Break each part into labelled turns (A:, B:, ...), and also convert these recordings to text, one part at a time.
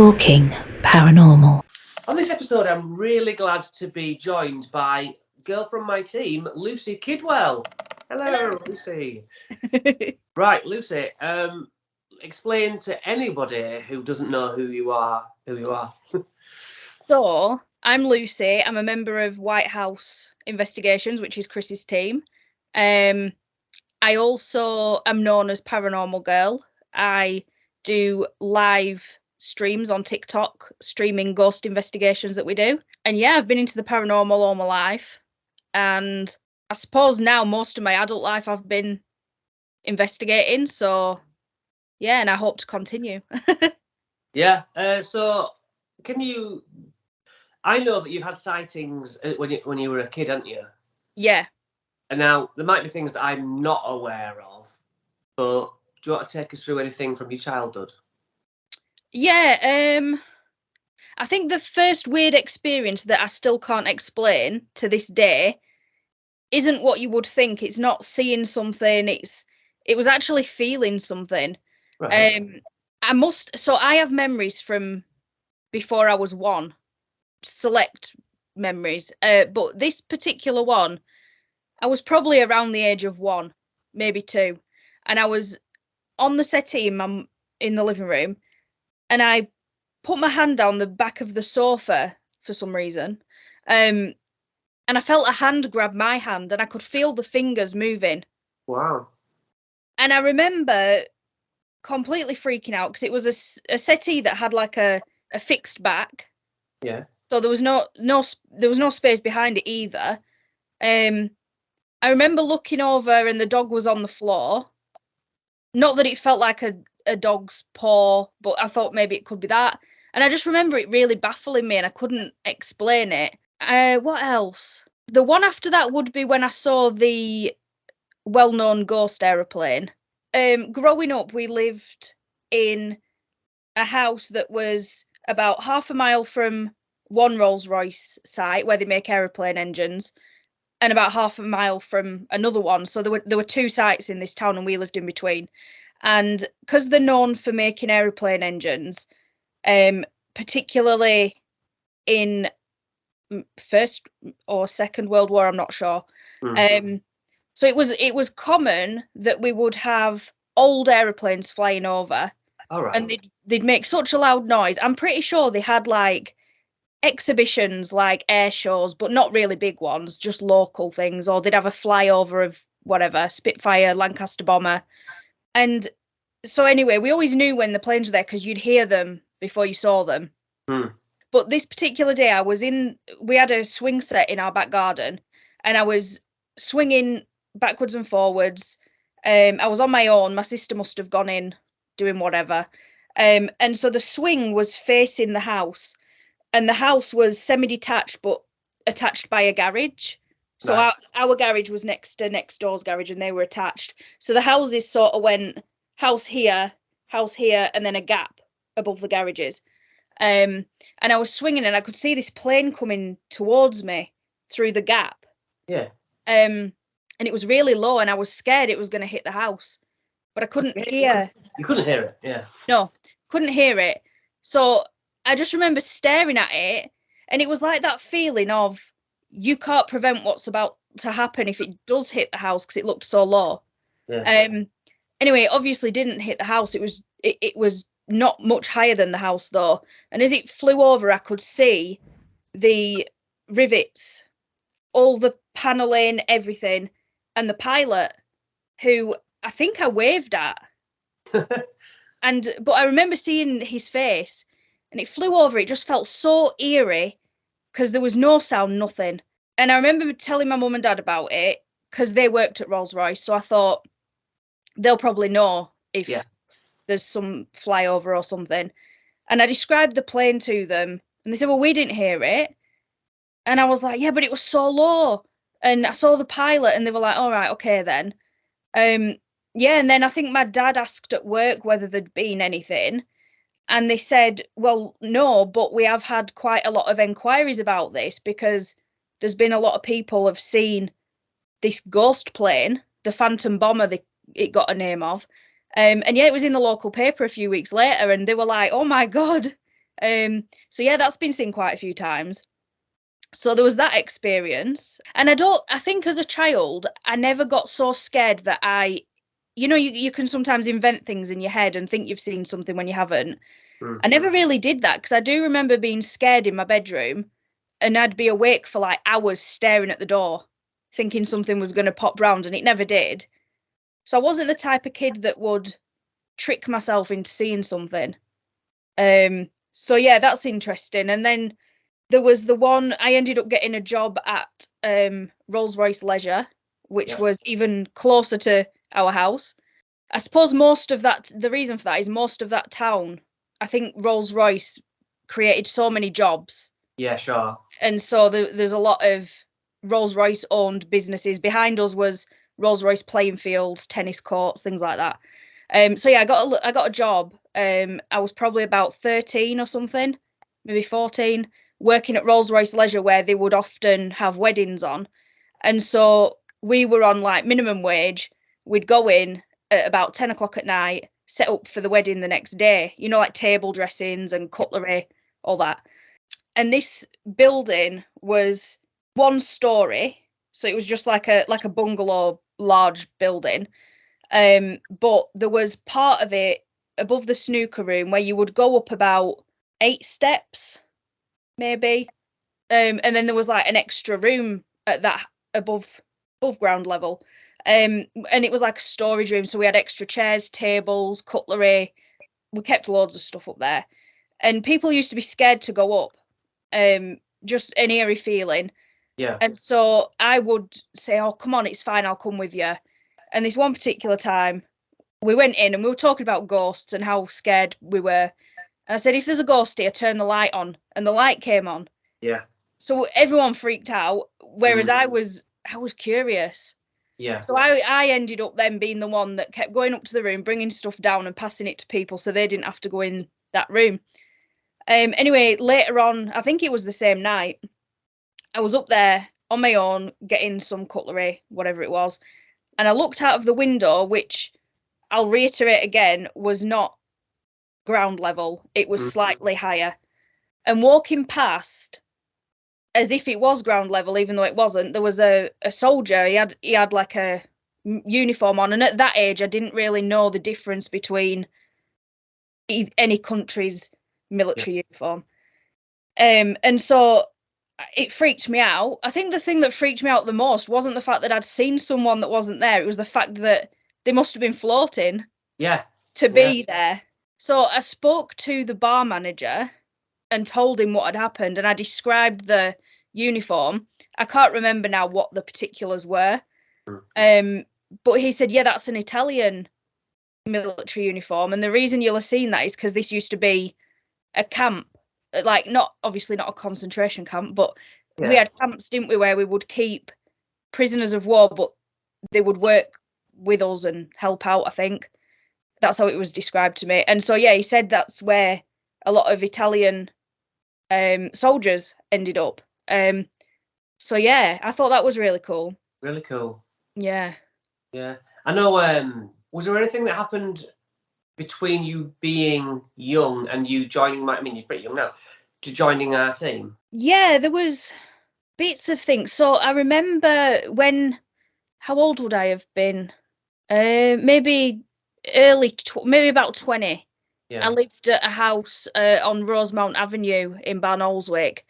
A: Talking Paranormal.
B: On this episode, I'm really glad to be joined by a girl from my team, Lucy Kidwell. Hello. Lucy. Right, Lucy, explain to anybody who doesn't know who you are.
C: So, I'm Lucy. I'm a member of Whitehouse Investigations, which is Chris's team. I also am known as Paranormal Girl. I do live streams on TikTok, streaming ghost investigations that we do. And yeah, I've been into the paranormal all my life. And I suppose now most of my adult life I've been investigating. So yeah, and I hope to continue.
B: Yeah. So, can you? I know that you've had sightings when you were a kid, haven't you?
C: Yeah.
B: And now there might be things that I'm not aware of, but do you want to take us through anything from your childhood?
C: Yeah. I think the first weird experience that I still can't explain to this day isn't what you would think. It's not seeing something. It was actually feeling something.
B: Right.
C: I have memories from before I was one, select memories. But this particular one, I was probably around the age of 1, maybe 2, and I was on the settee in the living room, and I put my hand down the back of the sofa for some reason, and I felt a hand grab my hand, and I could feel the fingers moving.
B: Wow.
C: And I remember completely freaking out because it was a settee that had like a fixed back.
B: Yeah.
C: So there was no space behind it either. I remember looking over and the dog was on the floor. Not that it felt like a dog's paw, but I thought maybe it could be that. And I just remember it really baffling me and I couldn't explain it. What else? The one after that would be when I saw the well-known ghost aeroplane. Growing up, we lived in a house that was about half a mile from one Rolls-Royce site where they make aeroplane engines, and about half a mile from another one. So there were 2 sites in this town, and we lived in between. And because they're known for making aeroplane engines, particularly in First or Second World War, I'm not sure. So it was common that we would have old aeroplanes flying over.
B: All right.
C: And they'd make such a loud noise. I'm pretty sure they had like exhibitions, like air shows, but not really big ones, just local things. Or they'd have a flyover of whatever, Spitfire, Lancaster bomber. And so anyway, we always knew when the planes were there because you'd hear them before you saw them. But this particular day, we had a swing set in our back garden, and I was swinging backwards and forwards. I was on my own. My sister must have gone in doing whatever. And so the swing was facing the house, and the house was semi-detached but attached by a garage. So
B: Right.
C: our garage was next to next door's garage, and they were attached. So the houses sort of went house here, and then a gap above the garages. And I was swinging, and I could see this plane coming towards me through the gap.
B: Yeah.
C: And it was really low, and I was scared it was going to hit the house, but I couldn't hear.
B: You couldn't hear it, yeah.
C: No, couldn't hear it. So I just remember staring at it, and it was like that feeling of you can't prevent what's about to happen if it does hit the house because it looked so low.
B: Yeah.
C: Anyway, it obviously didn't hit the house. It was not much higher than the house though, and as it flew over, I could see the rivets, all the paneling, everything, and the pilot, who I think I waved at. But I remember seeing his face, and it flew over. It just felt so eerie because there was no sound, nothing. And I remember telling my mum and dad about it because they worked at Rolls-Royce. So I thought they'll probably know if there's some flyover or something. And I described the plane to them, and they said, well, we didn't hear it. And I was like, yeah, but it was so low. And I saw the pilot, and they were like, all right, okay then. Yeah, and then I think my dad asked at work whether there'd been anything, and they said, well, no, but we have had quite a lot of enquiries about this because there's been a lot of people have seen this ghost plane, the Phantom Bomber, it got a name of. And yeah, it was in the local paper a few weeks later, and they were like, oh my God. So yeah, that's been seen quite a few times. So there was that experience. And I think as a child, I never got so scared that you can sometimes invent things in your head and think you've seen something when you haven't. I never really did that because I do remember being scared in my bedroom and I'd be awake for like hours staring at the door, thinking something was going to pop round, and it never did. So I wasn't the type of kid that would trick myself into seeing something. So yeah, that's interesting. And then there was the one I ended up getting a job at Rolls-Royce Leisure, which was even closer to our house. I suppose the reason for that is most of that town, I think Rolls-Royce created so many jobs.
B: Yeah, sure.
C: And so there's a lot of Rolls-Royce owned businesses. Behind us was Rolls-Royce playing fields, tennis courts, things like that. So yeah, I got a job. I was probably about 13 or something, maybe 14, working at Rolls-Royce Leisure, where they would often have weddings on. And so we were on like minimum wage. We'd go in at about 10 o'clock at night, set up for the wedding the next day, like table dressings and cutlery, all that. And this building was 1 story. So it was just like a bungalow, large building. But there was part of it above the snooker room where you would go up about 8 steps, maybe. And then there was like an extra room at that above ground level. And it was like a storage room. So we had extra chairs, tables, cutlery. We kept loads of stuff up there. And people used to be scared to go up. Just an eerie feeling.
B: Yeah.
C: And so I would say, oh, come on, it's fine, I'll come with you. And this one particular time, we went in and we were talking about ghosts and how scared we were. And I said, if there's a ghost here, turn the light on. And the light came on.
B: Yeah.
C: So everyone freaked out, whereas I was curious.
B: Yeah.
C: So I ended up then being the one that kept going up to the room, bringing stuff down and passing it to people so they didn't have to go in that room. Anyway, later on, I think it was the same night, I was up there on my own getting some cutlery, whatever it was, and I looked out of the window, which I'll reiterate again, was not ground level. It was slightly higher. And walking past, as if it was ground level, even though it wasn't, there was a soldier. He had like a uniform on, and at that age, I didn't really know the difference between any country's military uniform. And so it freaked me out. I think the thing that freaked me out the most wasn't the fact that I'd seen someone that wasn't there. It was the fact that they must have been floating to be there. So I spoke to the bar manager and told him what had happened, and I described the uniform. I can't remember now what the particulars were. But he said, yeah, that's an Italian military uniform. And the reason you'll have seen that is because this used to be a camp, like not a concentration camp, but we had camps, didn't we, where we would keep prisoners of war, but they would work with us and help out. I think that's how it was described to me. And so yeah, he said that's where a lot of Italian soldiers ended up. So yeah, I thought that was really cool.
B: Really cool.
C: Yeah.
B: I know. Was there anything that happened between you being young and you joining you're pretty young now, to joining our team? Yeah,
C: there was bits of things. So I remember how old would I have been? Maybe maybe about 20.
B: Yeah.
C: I lived at a house on Rosemount Avenue in Barnoldswick,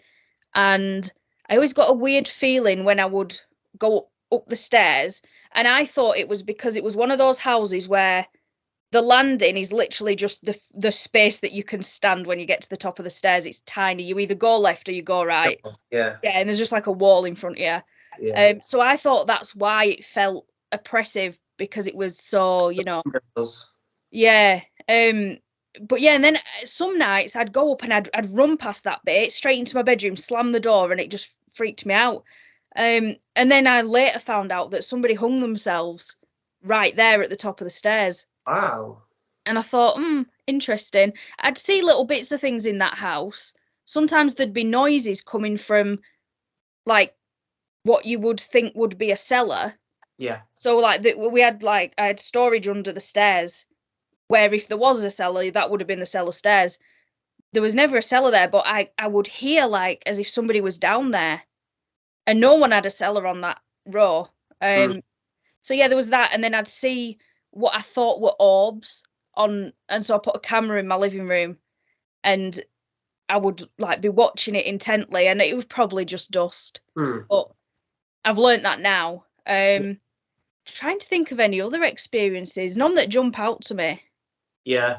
C: and I always got a weird feeling when I would go up the stairs, and I thought it was because it was one of those houses where the landing is literally just the space that you can stand when you get to the top of the stairs. It's tiny. You either go left or you go right.
B: Yeah.
C: Yeah, and there's just like a wall in front of you.
B: Yeah.
C: So I thought that's why it felt oppressive, because it was so, Yeah. But yeah, and then some nights I'd go up and I'd run past that bit straight into my bedroom, slam the door, and it just freaked me out. And then I later found out that somebody hung themselves right there at the top of the stairs.
B: Wow.
C: And I thought, interesting. I'd see little bits of things in that house. Sometimes there'd be noises coming from like what you would think would be a cellar.
B: Yeah.
C: So like I had storage under the stairs, where if there was a cellar, that would have been the cellar stairs. there was never a cellar there, but I would hear like as if somebody was down there, and no one had a cellar on that row. So yeah, there was that, and then I'd see what I thought were orbs on, and so I put a camera in my living room, and I would like be watching it intently, and it was probably just dust. But I've learnt that now. Trying to think of any other experiences, none that jump out to me.
B: Yeah,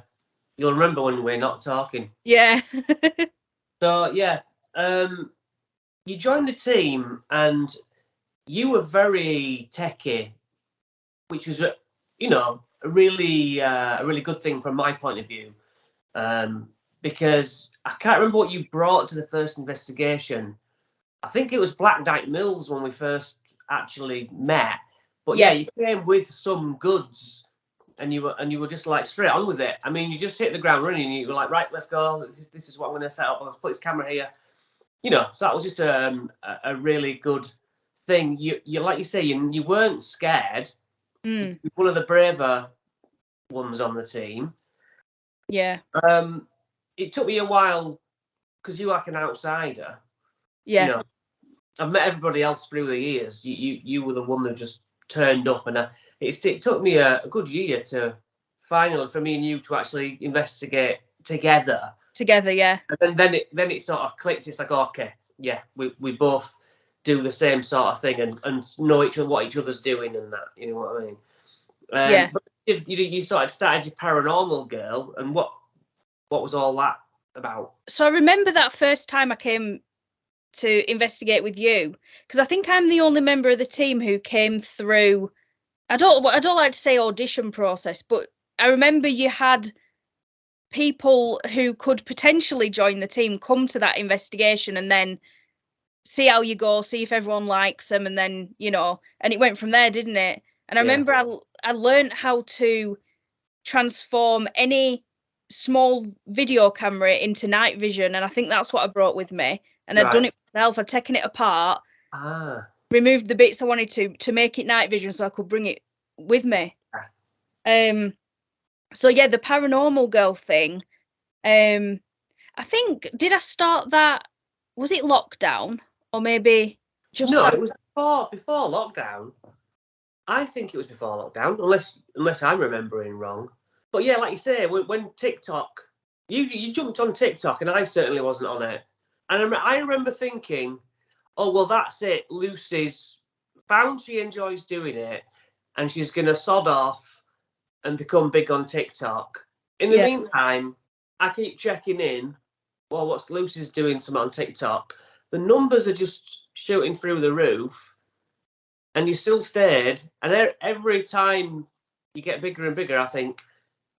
B: you'll remember when we're not talking.
C: Yeah.
B: So yeah, you joined the team and you were very techie, which was a really good thing from my point of view, because I can't remember what you brought to the first investigation. I think it was Black Dyke Mills when we first actually met. But yeah, you came with some goods, and you were just like straight on with it. I mean, you just hit the ground running. And you were like, right, let's go. This is what I'm going to set up. I'll put this camera here. So that was just a really good thing. You like you say, you weren't scared. You're one of the braver ones on the team.
C: Yeah.
B: It took me a while because you're like an outsider.
C: Yeah.
B: I've met everybody else through the years. You were the one that just turned up, and it took me a good year to finally, for me and you, to actually investigate together.
C: Yeah.
B: And then it sort of clicked. It's like, okay, yeah, we both do the same sort of thing and know what each other's doing and that. You know what I mean?
C: Yeah.
B: But you sort of started your paranormal girl, and what was all that about?
C: So I remember that first time I came to investigate with you, because I think I'm the only member of the team who came through. I don't like to say audition process, but I remember you had people who could potentially join the team come to that investigation and then see how you go, see if everyone likes them, and then and it went from there, didn't it? And I remember I learned how to transform any small video camera into night vision, and I think that's what I brought with me. And I'd done it myself. I'd taken it apart, removed the bits I wanted to make it night vision so I could bring it with me. So yeah, the paranormal girl thing. I think, did I start that? Was it lockdown or maybe just?
B: No, it was before lockdown. I think it was before lockdown, unless I'm remembering wrong. But yeah, like you say, when TikTok, you jumped on TikTok, and I certainly wasn't on it. And I remember thinking, oh well, that's it. Lucy's found she enjoys doing it, and she's gonna sod off and become big on TikTok. In the meantime, I keep checking in. Well, what's Lucy's doing something on TikTok? The numbers are just shooting through the roof, and you still stayed. And every time you get bigger and bigger, I think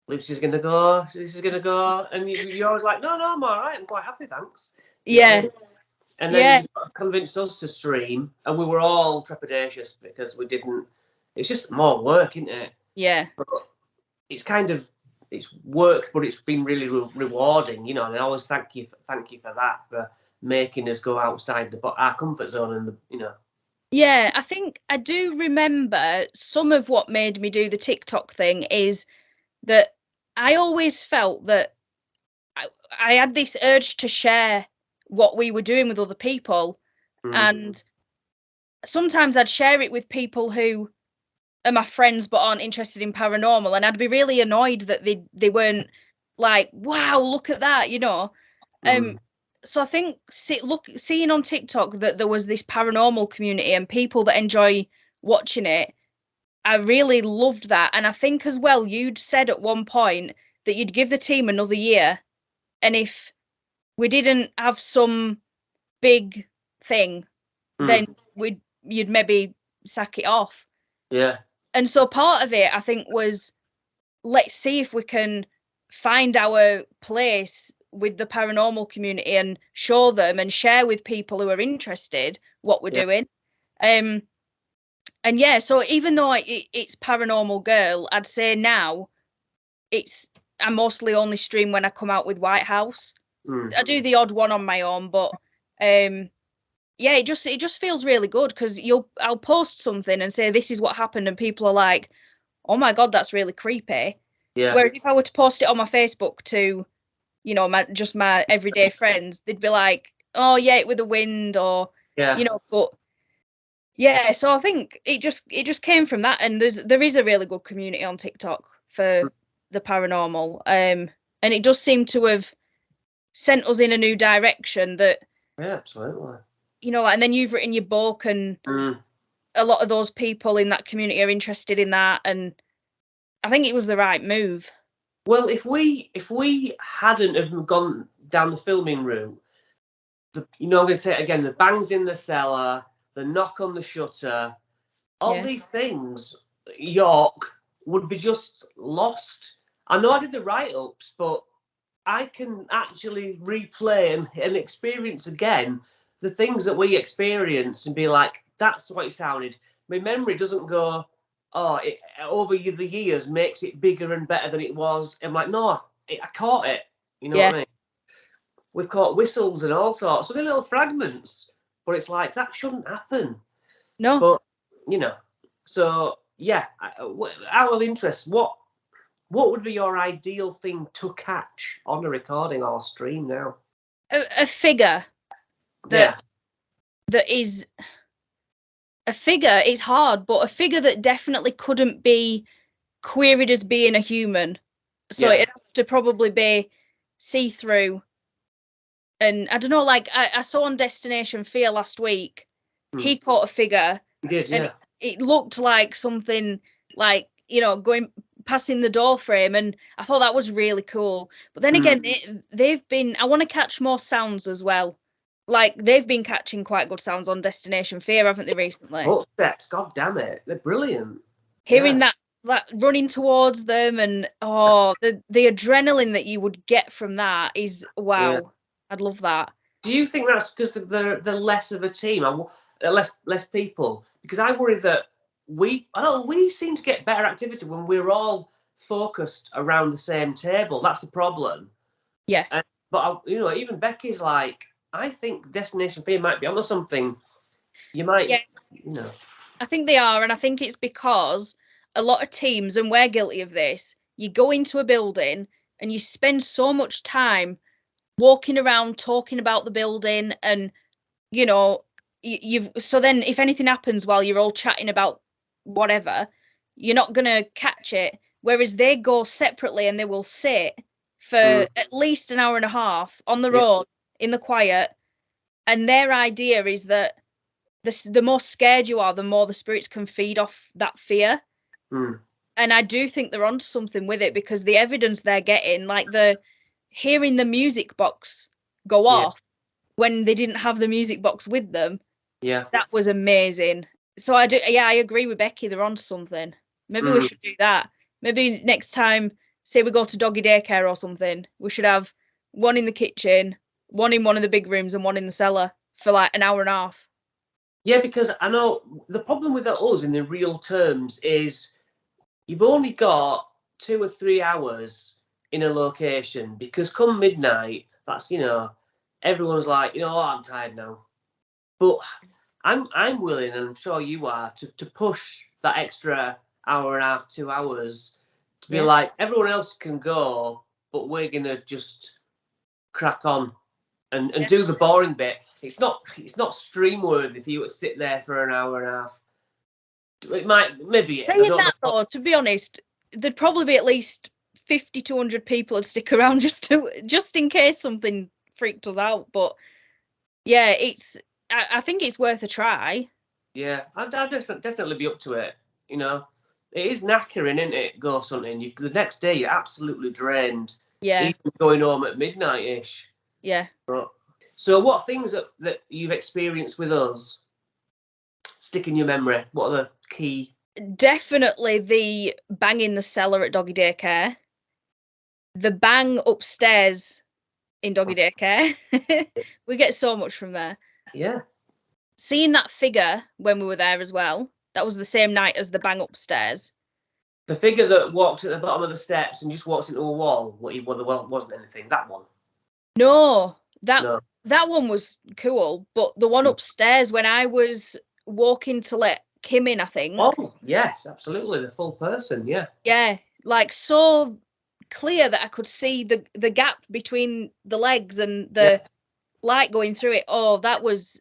B: Lucy's gonna go. This is gonna go, and you're always like, no, I'm all right. I'm quite happy, thanks.
C: Yeah.
B: And then you sort of convinced us to stream, and we were all trepidatious because we didn't. It's just more work, isn't it?
C: Yeah.
B: But it's work, but it's been really rewarding, and I always thank you for that, for making us go outside our comfort zone, and
C: Yeah, I think I do remember some of what made me do the TikTok thing is that I always felt that I had this urge to share what we were doing with other people. And sometimes I'd share it with people who are my friends but aren't interested in paranormal, and I'd be really annoyed that they weren't like, wow, look at that, So I think seeing on TikTok that there was this paranormal community and people that enjoy watching it, I really loved that. And I think as well, you'd said at one point that you'd give the team another year, and if we didn't have some big thing, then you'd maybe sack it off.
B: Yeah.
C: And so part of it, I think, was let's see if we can find our place with the paranormal community and show them and share with people who are interested what we're doing. And yeah, so even though it's Paranormal Girl, I'd say now I mostly only stream when I come out with Whitehouse. I do the odd one on my own, but yeah, it just feels really good because I'll post something and say this is what happened, and people are like, oh my god, that's really creepy.
B: Yeah.
C: Whereas if I were to post it on my Facebook to you know, my everyday friends, they'd be like, oh yeah, it with the wind, or
B: Yeah.
C: you know, but yeah, so I think it just came from that, and there is a really good community on TikTok for the paranormal, and it does seem to have sent us in a new direction that,
B: Yeah, absolutely.
C: you know, and then you've written your book, and a lot of those people in that community are interested in that, and I think it was the right move.
B: Well, if we hadn't have gone down the filming route, I'm going to say it again, the bangs in the cellar, the knock on the shutter, all these things, York would be just lost. I know I did the write-ups, but I can actually replay and experience again the things that we experienced and be like, that's what it sounded. My memory doesn't go, oh, it, over the years makes it bigger and better than it was. I'm like, no, I caught it. You know what I mean? We've caught whistles and all sorts of little fragments, but it's like, that shouldn't happen.
C: No.
B: But, you know, so yeah, out of interest, what would be your ideal thing to catch on a recording or stream now?
C: A figure that is a figure is hard, but a figure that definitely couldn't be queried as being a human. So it'd have to probably be see-through. And I don't know, like I saw on Destination Fear last week, he caught a figure.
B: He did,
C: and it looked like something like, you know, going passing the door frame, and I thought that was really cool. But then again, they've been, I want to catch more sounds as well. Like they've been catching quite good sounds on Destination Fear, haven't they, recently?
B: Footsteps, god damn it, they're brilliant.
C: Hearing that running towards them, and the adrenaline that you would get from that is wow. I'd love that.
B: Do you think that's because they're less of a team, less people? Because I worry that we seem to get better activity when we're all focused around the same table. That's the problem.
C: Yeah.
B: But you know, even Becky's like, I think Destination Fear might be onto something. You might, you know.
C: I think they are, and I think it's because a lot of teams, and we're guilty of this, you go into a building and you spend so much time walking around talking about the building, and you know, so then if anything happens while you're all chatting about whatever, you're not gonna catch it. Whereas they go separately and they will sit for at least an hour and a half on the road in the quiet, and their idea is that the more scared you are, the more the spirits can feed off that fear. And I do think they're onto something with it, because the evidence they're getting, like hearing the music box go off when they didn't have the music box with them, that was amazing. So I agree with Becky, they're onto something. Maybe we should do that. Maybe next time, say we go to doggy daycare or something, we should have one in the kitchen, one in one of the big rooms, and one in the cellar for like an hour and a half.
B: Yeah, because I know the problem with us in the real terms is you've only got 2 or 3 hours in a location, because come midnight, that's, you know, everyone's like, you know, oh, I'm tired now. But I'm willing, and I'm sure you are, to push that extra hour and a half, 2 hours, to be like, everyone else can go, but we're gonna just crack on and do the boring bit. It's not stream worthy if you sit there for an hour and a half. It might, maybe it is.
C: Saying that though, to be honest, there'd probably be at least 50 to 100 people would stick around just in case something freaked us out. But yeah, I think it's worth a try.
B: Yeah, I'd definitely be up to it. You know, it is knackering, isn't it? Ghost hunting. The next day you're absolutely drained.
C: Yeah.
B: Even going home at midnight-ish.
C: Yeah.
B: So what things that you've experienced with us stick in your memory? What are the key?
C: Definitely the bang in the cellar at doggy daycare. The bang upstairs in doggy daycare. We get so much from there.
B: Yeah.
C: Seeing that figure when we were there as well. That was the same night as the bang upstairs.
B: The figure that walked at the bottom of the steps and just walked into a wall. Well, wasn't anything. That one.
C: No, that one was cool, but the one upstairs when I was walking to let Kim in, I think.
B: Oh yes, absolutely, the full person. Yeah.
C: Yeah, like so clear that I could see the gap between the legs and the light going through it. Oh, that was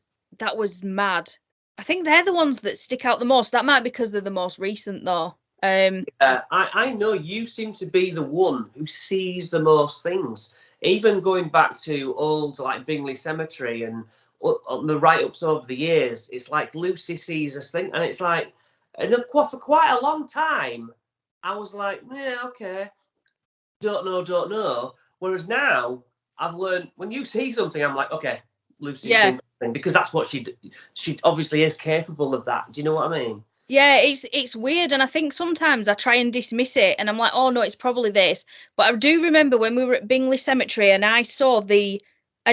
C: mad. I think they're the ones that stick out the most. That might be because they're the most recent, though.
B: I know you seem to be the one who sees the most things. Even going back to old like Bingley Cemetery and the write-ups over the years, it's like Lucy sees us thing, and it's like, and for quite a long time, I was like, yeah, okay, don't know. Whereas now, I've learned when you see something, I'm like, okay, Lucy's seen something, because that's what she obviously is capable of that. Do you know what I mean?
C: Yeah, it's weird, and I think sometimes I try and dismiss it, and I'm like, oh no, it's probably this. But I do remember when we were at Bingley Cemetery, and I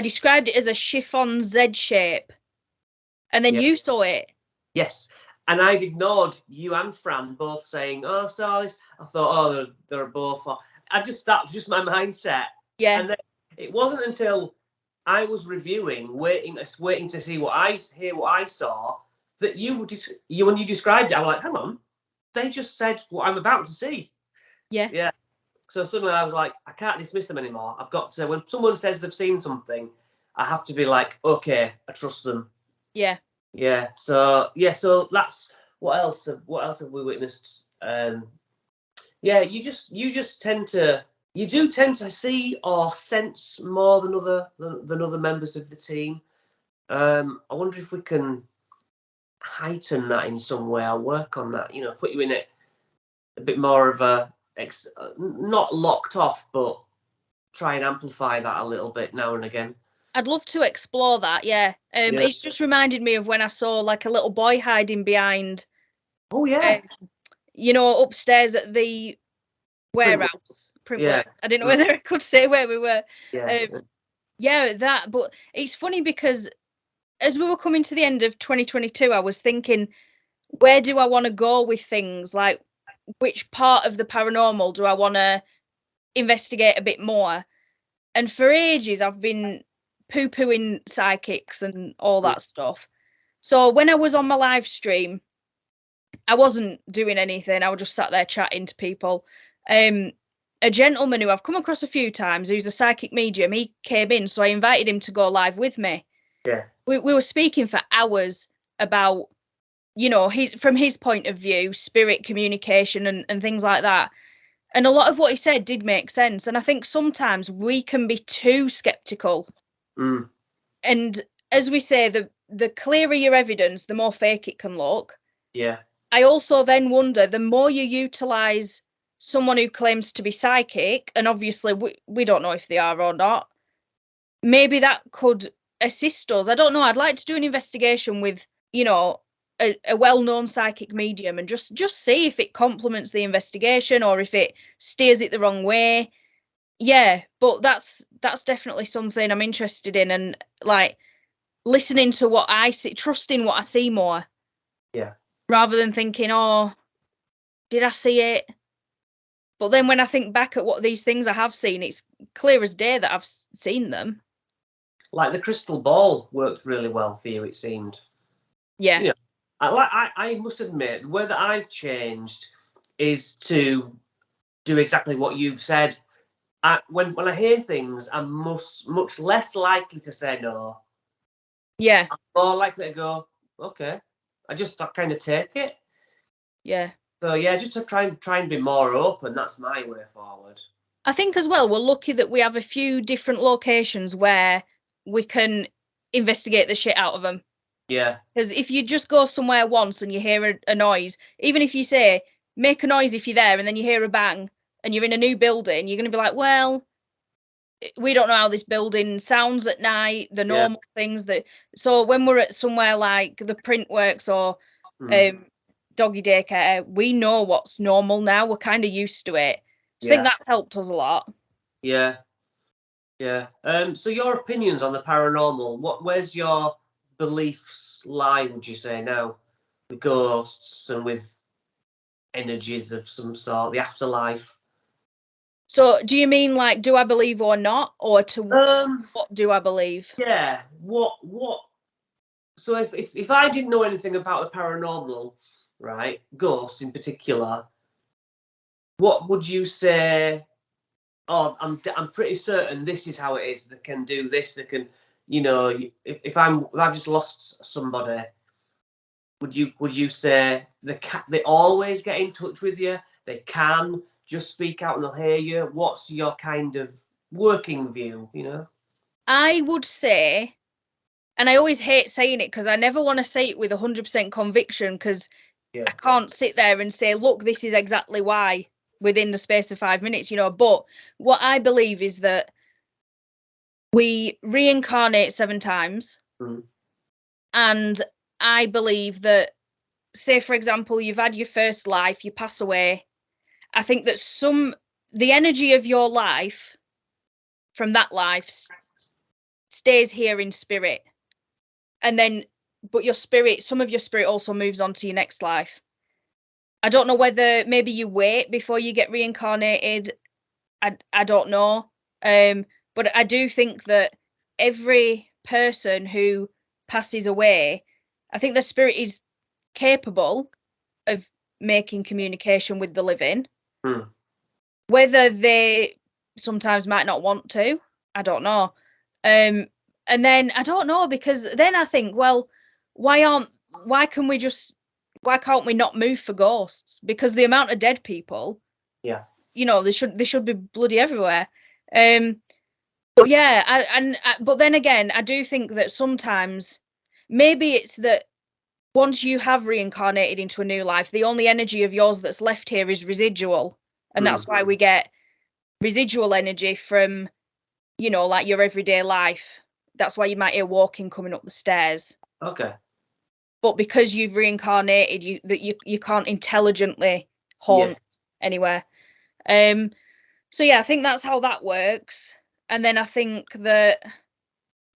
C: described it as a chiffon Z shape, and then you saw it.
B: Yes, and I'd ignored you and Fran both saying, "Oh, saw this." I thought, "Oh, they're both." That was just my mindset.
C: Yeah.
B: And then it wasn't until I was reviewing, waiting to see what I saw, that when you described it, I'm like, "Hang on, they just said what I'm about to see."
C: Yeah.
B: Yeah. So suddenly I was like, I can't dismiss them anymore. I've got to, when someone says they've seen something, I have to be like, okay, I trust them.
C: Yeah.
B: Yeah. So that's what else have we witnessed? Yeah, you do tend to see or sense more than other members of the team. I wonder if we can heighten that in some way or work on that. You know, put you in it a bit more of a not locked off, but try and amplify that a little bit now and again.
C: I'd love to explore that, yeah. It's just reminded me of when I saw like a little boy hiding behind,
B: Oh yeah,
C: upstairs at the warehouse.
B: Yeah.
C: I didn't know whether I could say where we were.
B: Yeah.
C: Yeah, that. But it's funny because as we were coming to the end of 2022, I was thinking, where do I want to go with things? Like, which part of the paranormal do I want to investigate a bit more? And for ages, I've been poo-pooing psychics and all that stuff. So when I was on my live stream, I wasn't doing anything. I was just sat there chatting to people. A gentleman who I've come across a few times, who's a psychic medium, he came in, so I invited him to go live with me.
B: Yeah.
C: We were speaking for hours about, from his point of view, spirit communication and things like that. And a lot of what he said did make sense. And I think sometimes we can be too skeptical.
B: Mm.
C: And as we say, the clearer your evidence, the more fake it can look.
B: Yeah.
C: I also then wonder, the more you utilize someone who claims to be psychic, and obviously we don't know if they are or not, maybe that could assist us. I don't know. I'd like to do an investigation with, a well-known psychic medium and just see if it complements the investigation or if it steers it the wrong way. Yeah, but that's definitely something I'm interested in, and like listening to what I see, trusting what I see more.
B: Yeah.
C: Rather than thinking, oh, did I see it? But then when I think back at what these things I have seen, it's clear as day that I've seen them.
B: Like the crystal ball worked really well for you, it seemed.
C: Yeah.
B: Yeah. I must admit, the way that I've changed is to do exactly what you've said. When I hear things, I'm much less likely to say no.
C: Yeah.
B: I'm more likely to go, okay. I kind of take it.
C: Yeah.
B: So yeah, just to try and be more open. That's my way forward.
C: I think as well, we're lucky that we have a few different locations where we can investigate the shit out of them.
B: Yeah.
C: Because if you just go somewhere once and you hear a noise, even if you say, make a noise if you're there, and then you hear a bang and you're in a new building, you're going to be like, well, we don't know how this building sounds at night, the normal things that. So when we're at somewhere like the Printworks or doggy daycare, we know what's normal now. We're kind of used to it. I think that helped us a lot.
B: Yeah. Yeah. So your opinions on the paranormal, where's your beliefs lie, would you say now? With ghosts and with energies of some sort, the afterlife.
C: So do you mean like, do I believe or not? Or what do I believe?
B: Yeah. What so if I didn't know anything about the paranormal, right, ghosts in particular, what would you say oh, I'm pretty certain this is how it is. They can do this. They can, you know, if I've just lost somebody, would you say they always get in touch with you? They can just speak out and they'll hear you. What's your kind of working view? You know,
C: I would say, and I always hate saying it because I never want to say it with 100% conviction because I can't sit there and say, look, this is exactly why within the space of 5 minutes, you know. But what I believe is that we reincarnate 7 times.
B: Mm.
C: And I believe that, say, for example, you've had your first life, you pass away. I think that the energy of your life from that life stays here in spirit. And then, but some of your spirit also moves on to your next life. I don't know whether maybe you wait before you get reincarnated. I don't know. But I do think that every person who passes away, I think the spirit is capable of making communication with the living. Whether they sometimes might not want to, I don't know. And then I don't know, because then I think, well, why can't we not move for ghosts? Because the amount of dead people, you know, they should be bloody everywhere. But yeah, but then again, I do think that sometimes maybe it's that once you have reincarnated into a new life, the only energy of yours that's left here is residual, and that's why we get residual energy from, you know, like your everyday life. That's why you might hear walking coming up the stairs.
B: Okay.
C: But because you've reincarnated, you can't intelligently haunt anywhere. So yeah, I think that's how that works. And then I think that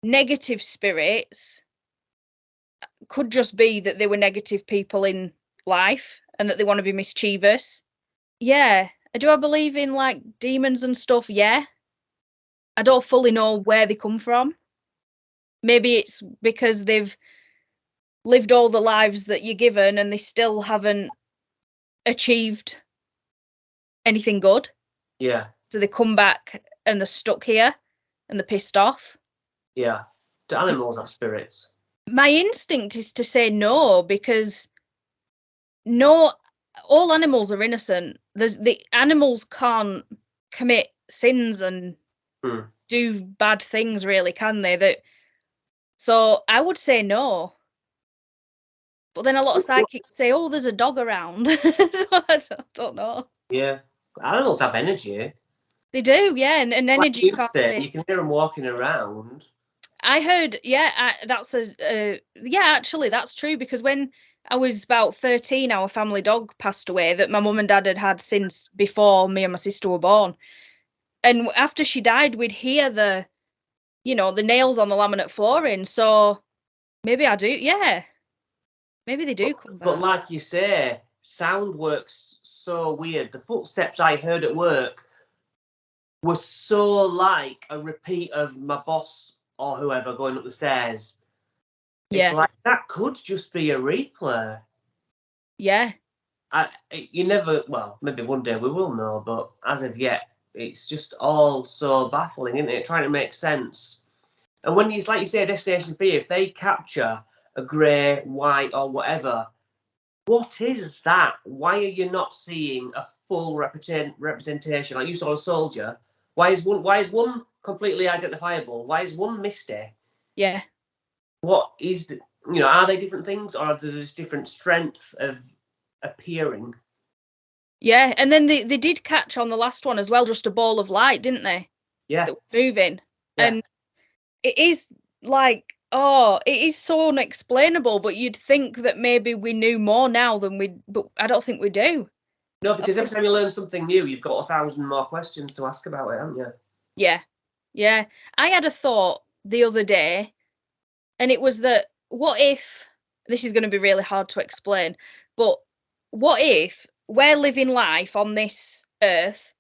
C: negative spirits could just be that they were negative people in life and that they want to be mischievous. Yeah. Do I believe in like demons and stuff? Yeah. I don't fully know where they come from. Maybe it's because they've lived all the lives that you're given and they still haven't achieved anything good.
B: Yeah.
C: So they come back and they're stuck here and they're pissed off.
B: Yeah. Do animals have spirits?
C: My instinct is to say no, because no, all animals are innocent. The animals can't commit sins and do bad things, really, can they? So I would say no. But then a lot of psychics say, oh, there's a dog around. So I don't know.
B: Yeah. Animals have energy.
C: They do, yeah, and energy
B: Like you can hear them walking around.
C: I heard, actually, that's true, because when I was about 13, our family dog passed away that my mum and dad had had since before me and my sister were born. And after she died, we'd hear the nails on the laminate flooring. So maybe I do, yeah. Maybe they do come back.
B: But like you say, sound works so weird. The footsteps I heard at work were so like a repeat of my boss or whoever going up the stairs.
C: Yeah.
B: It's like that could just be a replay.
C: Yeah.
B: You never, well, maybe one day we will know, but as of yet, it's just all so baffling, isn't it? Trying to make sense. And when like you say, Destination Fear, if they capture a grey, white, or whatever, what is that? Why are you not seeing a full representation? Like you saw a soldier. Why is one completely identifiable? Why is one misty?
C: Yeah.
B: What is are they different things, or are there just different strength of appearing?
C: Yeah, and then they did catch on the last one as well, just a ball of light, didn't they?
B: Yeah.
C: That was moving.
B: Yeah.
C: And it is like, it is so unexplainable, but you'd think that maybe we knew more now but I don't think we do.
B: No, because every time you learn something new, you've got 1,000 more questions to ask about it, haven't you?
C: Yeah. Yeah. I had a thought the other day, and it was that, what if, this is going to be really hard to explain, but what if we're living life on this earth,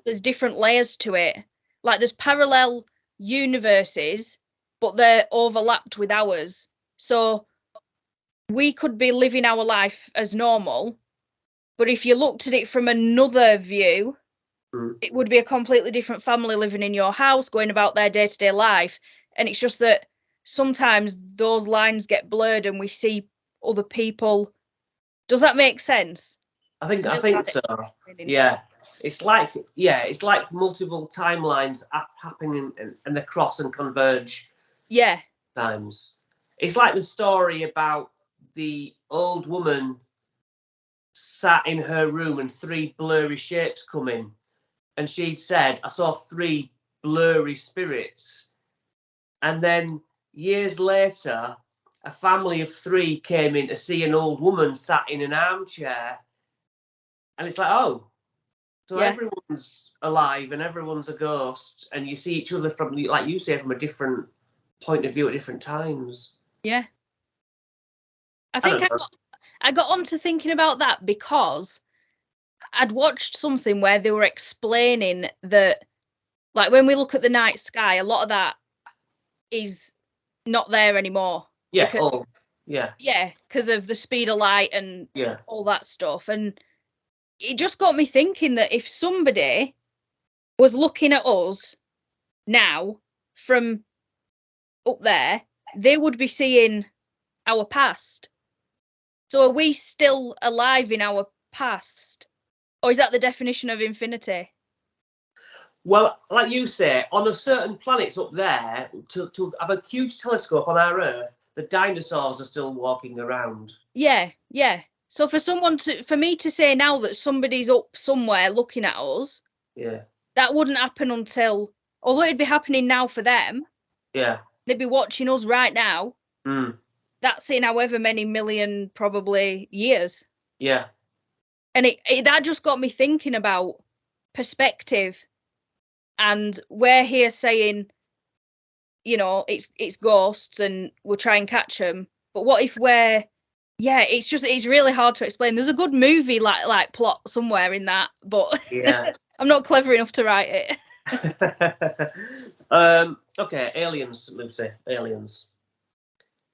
C: there's different layers to it, like there's parallel universes, but they're overlapped with ours. So we could be living our life as normal, but if you looked at it from another view, it would be a completely different family living in your house, going about their day-to-day life. And it's just that sometimes those lines get blurred and we see other people. Does that make sense?
B: I think so.
C: Yeah.
B: It's like multiple timelines happening and they cross and converge.
C: Yeah.
B: Times. It's like the story about the old woman sat in her room and 3 blurry shapes come in. And she'd said, I saw 3 blurry spirits. And then years later, a family of 3 came in to see an old woman sat in an armchair. And it's like, oh, so everyone's alive and everyone's a ghost. And you see each other from, like you say, from a different point of view at different times.
C: Yeah. I think I got on to thinking about that because I'd watched something where they were explaining that, like, when we look at the night sky, a lot of that is not there anymore.
B: Yeah.
C: Because,
B: yeah.
C: Yeah, because of the speed of light and all that stuff. And it just got me thinking that if somebody was looking at us now from up there, they would be seeing our past. So are we still alive in our past? Or is that the definition of infinity?
B: Well, like you say, on a certain planets up there, to have a huge telescope on our Earth, the dinosaurs are still walking around.
C: Yeah. So for me to say now that somebody's up somewhere looking at us, that wouldn't happen although it'd be happening now for them.
B: Yeah.
C: They'd be watching us right now. That's in however many million probably years.
B: Yeah.
C: And that just got me thinking about perspective. And we're here saying, it's ghosts and we'll try and catch them. But what if it's really hard to explain. There's a good movie like plot somewhere in that, but I'm not clever enough to write
B: it. Okay, aliens, Lucy, aliens.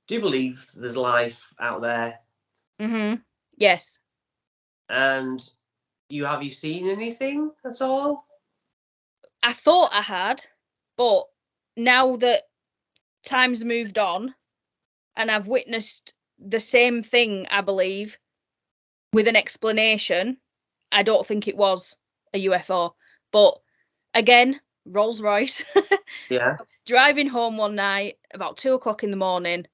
B: Do you believe there's life out there?
C: Yes.
B: And have you seen anything at all?
C: I thought I had, but now that time's moved on and I've witnessed the same thing, I believe, with an explanation, I don't think it was a UFO. But again, Rolls Royce.
B: Yeah.
C: Driving home one night about 2:00 in the morning,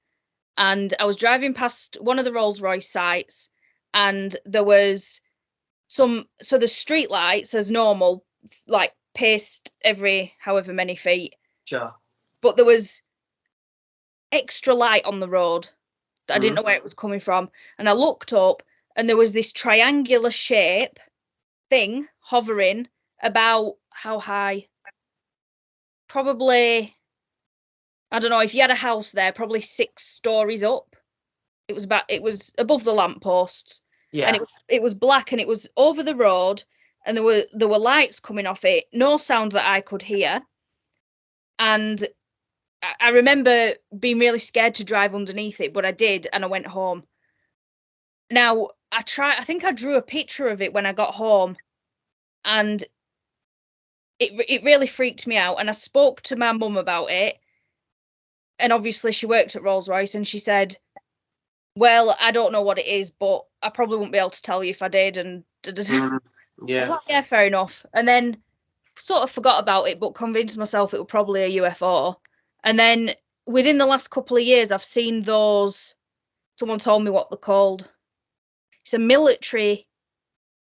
C: and I was driving past one of the Rolls Royce sites, and there was so the street lights as normal, like paced every however many feet.
B: Sure.
C: But there was extra light on the road that I didn't know where it was coming from. And I looked up and there was this triangular shape thing hovering about how high? Probably, I don't know, if you had a house there, probably 6 stories up. It was above the lampposts.
B: Yeah.
C: And it was black and it was over the road and there were lights coming off it, no sound that I could hear. And I remember being really scared to drive underneath it, but I did, and I went home. Now, I think I drew a picture of it when I got home, and it really freaked me out. And I spoke to my mum about it, and obviously she worked at Rolls-Royce, and she said, well, I don't know what it is, but I probably wouldn't be able to tell you if I did. And
B: Yeah.
C: I was like, yeah, fair enough. And then sort of forgot about it, but convinced myself it was probably a UFO. And then within the last couple of years, I've seen those. Someone told me what they're called. It's a military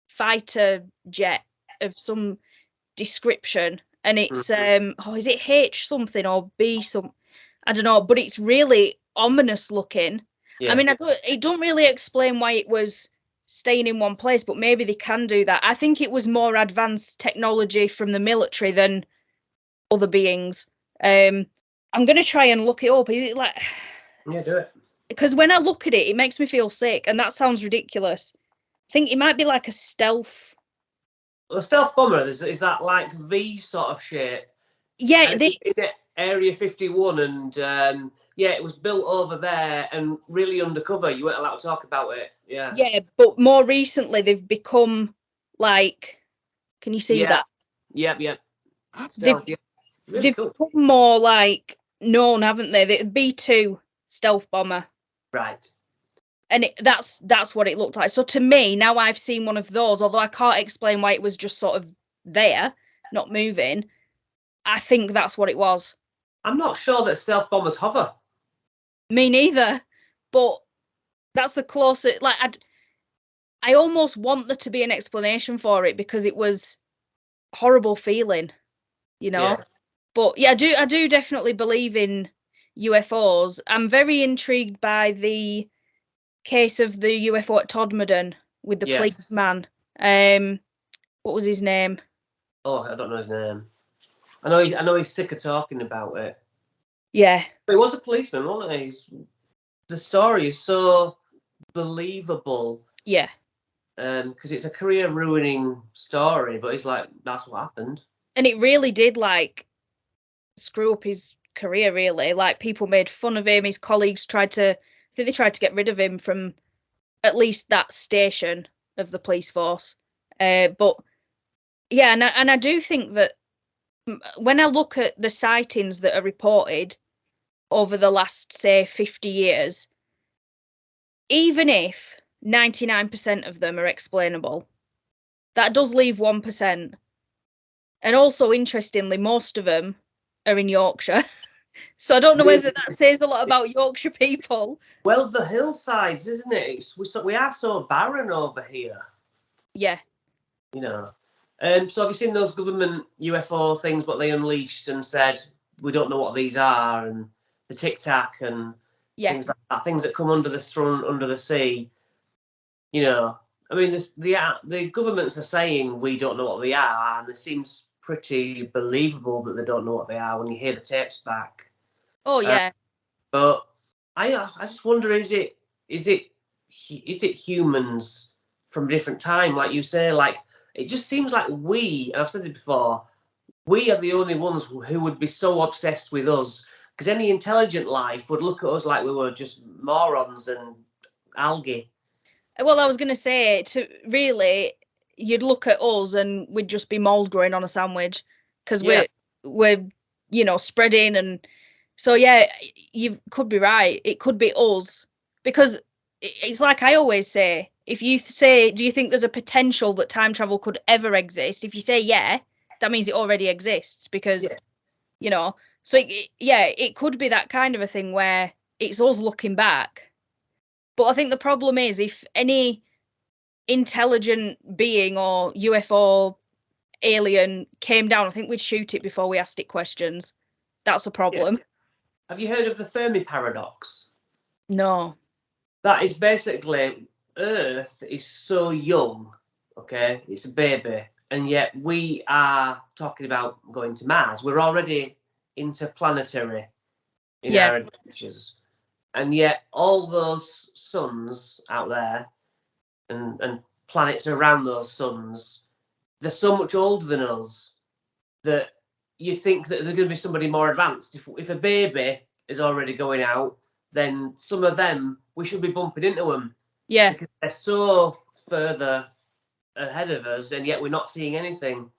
C: fighter jet of some description. And it's, is it H something or B some? I don't know, but it's really ominous looking. Yeah. I mean, it don't really explain why it was staying in one place, but maybe they can do that. I think it was more advanced technology from the military than other beings. I'm going to try and look it up. Is it like...
B: Yeah, do it.
C: Because when I look at it, it makes me feel sick, and that sounds ridiculous. I think it might be like a stealth...
B: Well, a stealth bomber, is that like V sort of shape?
C: Yeah.
B: Area 51, and it was built over there and really undercover. You weren't allowed to talk about it. Yeah.
C: Yeah, but more recently, they've become like... Can you see that?
B: Yep.
C: They've,
B: Stealth, yeah. Really
C: they've
B: cool.
C: become more like known, haven't they? The B-2 stealth bomber.
B: Right.
C: And that's what it looked like. So to me, now I've seen one of those, although I can't explain why it was just sort of there, not moving, I think that's what it was.
B: I'm not sure that stealth bombers hover.
C: Me neither. But that's the closest, like, I almost want there to be an explanation for it because it was horrible feeling, you know?
B: Yeah.
C: But yeah, I do definitely believe in UFOs. I'm very intrigued by the case of the UFO at Todmorden with the
B: Yes.
C: policeman. What was his name?
B: Oh, I don't know his name. I know he's sick of talking about it.
C: Yeah.
B: But he was a policeman, wasn't he? The story is so believable.
C: Yeah.
B: Because it's a career ruining story, but it's like that's what happened.
C: And it really did like screw up his career, really. Like people made fun of him, his colleagues tried to get rid of him from at least that station of the police force. But yeah, and I do think that when I look at the sightings that are reported over the last, say, 50 years, even if 99% of them are explainable, that does leave 1%. And also, interestingly, most of them are in Yorkshire. So I don't know whether that says a lot about Yorkshire people.
B: Well, the hillsides, isn't it? We are so barren over here.
C: Yeah.
B: You know. So have you seen those government UFO things, what they unleashed and said, we don't know what these are, and the Tik Tok and things like that, things that come under the sun, under the sea. You know, I mean, the governments are saying we don't know what they are, and it seems pretty believable that they don't know what they are when you hear the tapes back.
C: Oh yeah.
B: But I just wonder, is it humans from a different time, like you say? Like it just seems like and I've said it before, we are the only ones who would be so obsessed with us, because any intelligent life would look at us like we were just morons and algae.
C: Well, I was going to say, to really, you'd look at us and we'd just be mold growing on a sandwich because we're spreading, and so yeah, you could be right. It could be us, because it's like I always say, if you say, do you think there's a potential that time travel could ever exist? If you say yeah, that means it already exists, because so it could be that kind of a thing where it's us looking back. But I think the problem is, if any intelligent being or UFO alien came down, I think we'd shoot it before we asked it questions. That's a problem.
B: Yeah. Have you heard of the Fermi paradox?
C: No.
B: That is basically Earth is so young, okay? It's a baby, and yet we are talking about going to Mars. We're already interplanetary in our adventures. And yet all those suns out there and planets around those suns, they're so much older than us that you think that there's going to be somebody more advanced. If a baby is already going out, then some of them, we should be bumping into them.
C: Yeah.
B: Because they're so further ahead of us, and yet we're not seeing anything.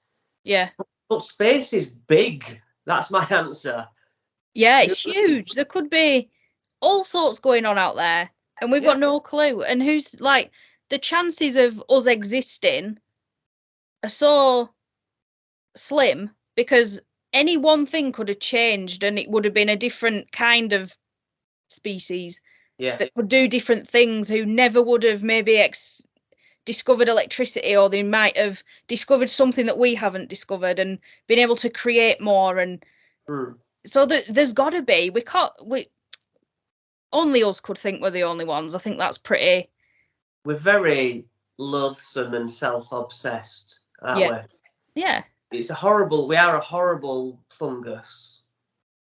C: Yeah.
B: But space is big. That's my answer.
C: Yeah, it's huge. There could be all sorts going on out there, and we've got no clue. And who's like, the chances of us existing are so slim, because any one thing could have changed and it would have been a different kind of species that would do different things, who never would have maybe discovered electricity, or they might have discovered something that we haven't discovered and been able to create more. And so there's got to be, only us could think we're the only ones. I think that's pretty.
B: We're very loathsome and self-obsessed, aren't we?
C: Yeah.
B: We are a horrible fungus.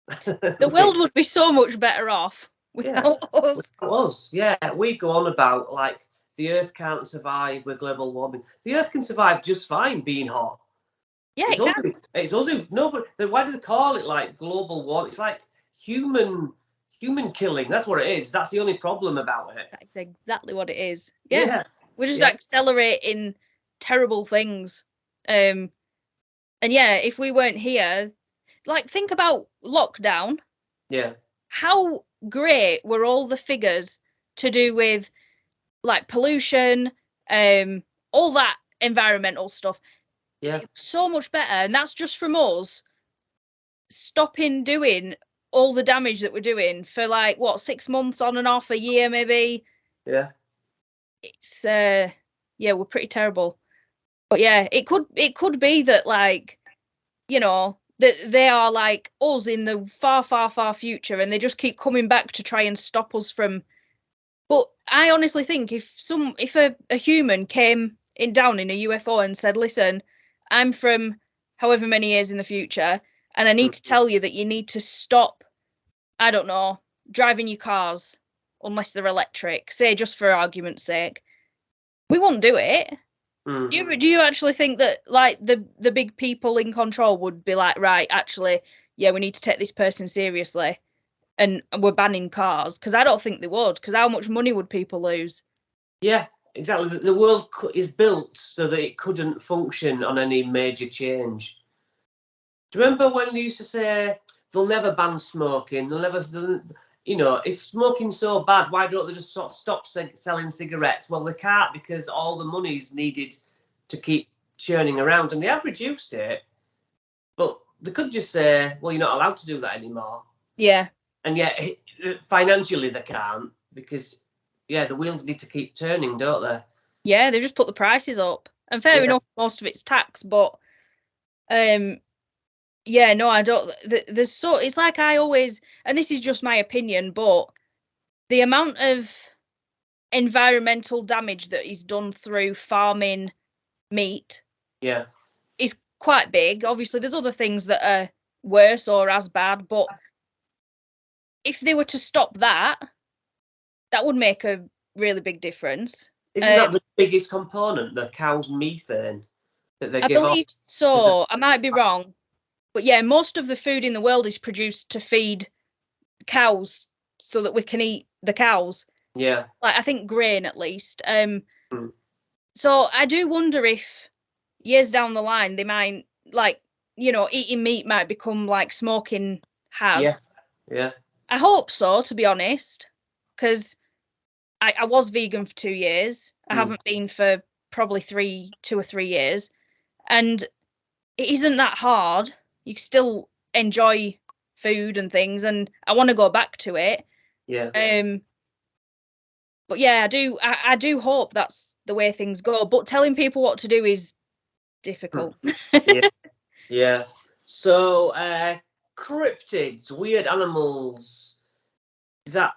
C: The world would be so much better off without us.
B: Without us, yeah. We go on about like the Earth can't survive with global warming. The Earth can survive just fine being hot.
C: Yeah,
B: it's us who no, but why do they call it like global warming? It's like human killing. That's what it is. That's the only problem about it.
C: That's exactly what it is. Yeah. We're just accelerating terrible things. And yeah, if we weren't here, like think about lockdown.
B: Yeah.
C: How great were all the figures to do with like pollution, all that environmental stuff.
B: Yeah.
C: So much better. And that's just from us stopping doing all the damage that we're doing for like what 6 months on and off, a year maybe.
B: Yeah.
C: It's yeah, we're pretty terrible. But yeah, it could be that like, you know, that they are like us in the far, far, far future, and they just keep coming back to try and stop us from. But I honestly think if a human came in down in a UFO and said, "Listen, I'm from however many years in the future, and I need to tell you that you need to stop, I don't know, driving your cars unless they're electric, say just for argument's sake," we won't do it.
B: Mm-hmm.
C: Do you actually think that like the big people in control would be like, right, actually, yeah, we need to take this person seriously and we're banning cars? Because I don't think they would, because how much money would people lose?
B: Yeah, exactly. The world is built so that it couldn't function on any major change. Do you remember when they used to say they'll never ban smoking? You know, if smoking's so bad, why don't they just sort of stop selling cigarettes? Well, they can't because all the money's needed to keep churning around, and they have reduced it. But they could just say, well, you're not allowed to do that anymore.
C: Yeah.
B: And yet, financially, they can't because, yeah, the wheels need to keep turning, don't they?
C: Yeah, they just put the prices up. And fair enough, most of it's tax, but yeah, no, I don't. There's so it's like I always, and this is just my opinion, but the amount of environmental damage that is done through farming meat is quite big. Obviously, there's other things that are worse or as bad, but if they were to stop that, that would make a really big difference.
B: Isn't that the biggest component, the cow's methane that they
C: I
B: give off?
C: believe so. I might be wrong. But yeah, most of the food in the world is produced to feed cows so that we can eat the cows.
B: Yeah.
C: Like I think grain at least. So I do wonder if years down the line they might like, you know, eating meat might become like smoking has.
B: Yeah.
C: I hope so, to be honest, because I was vegan for 2 years. I haven't been for probably 2 or 3 years, and it isn't that hard. You can still enjoy food and things, and I want to go back to it.
B: Yeah.
C: But yeah, I do hope that's the way things go. But telling people what to do is difficult.
B: Yeah. So, cryptids, weird animals. Is that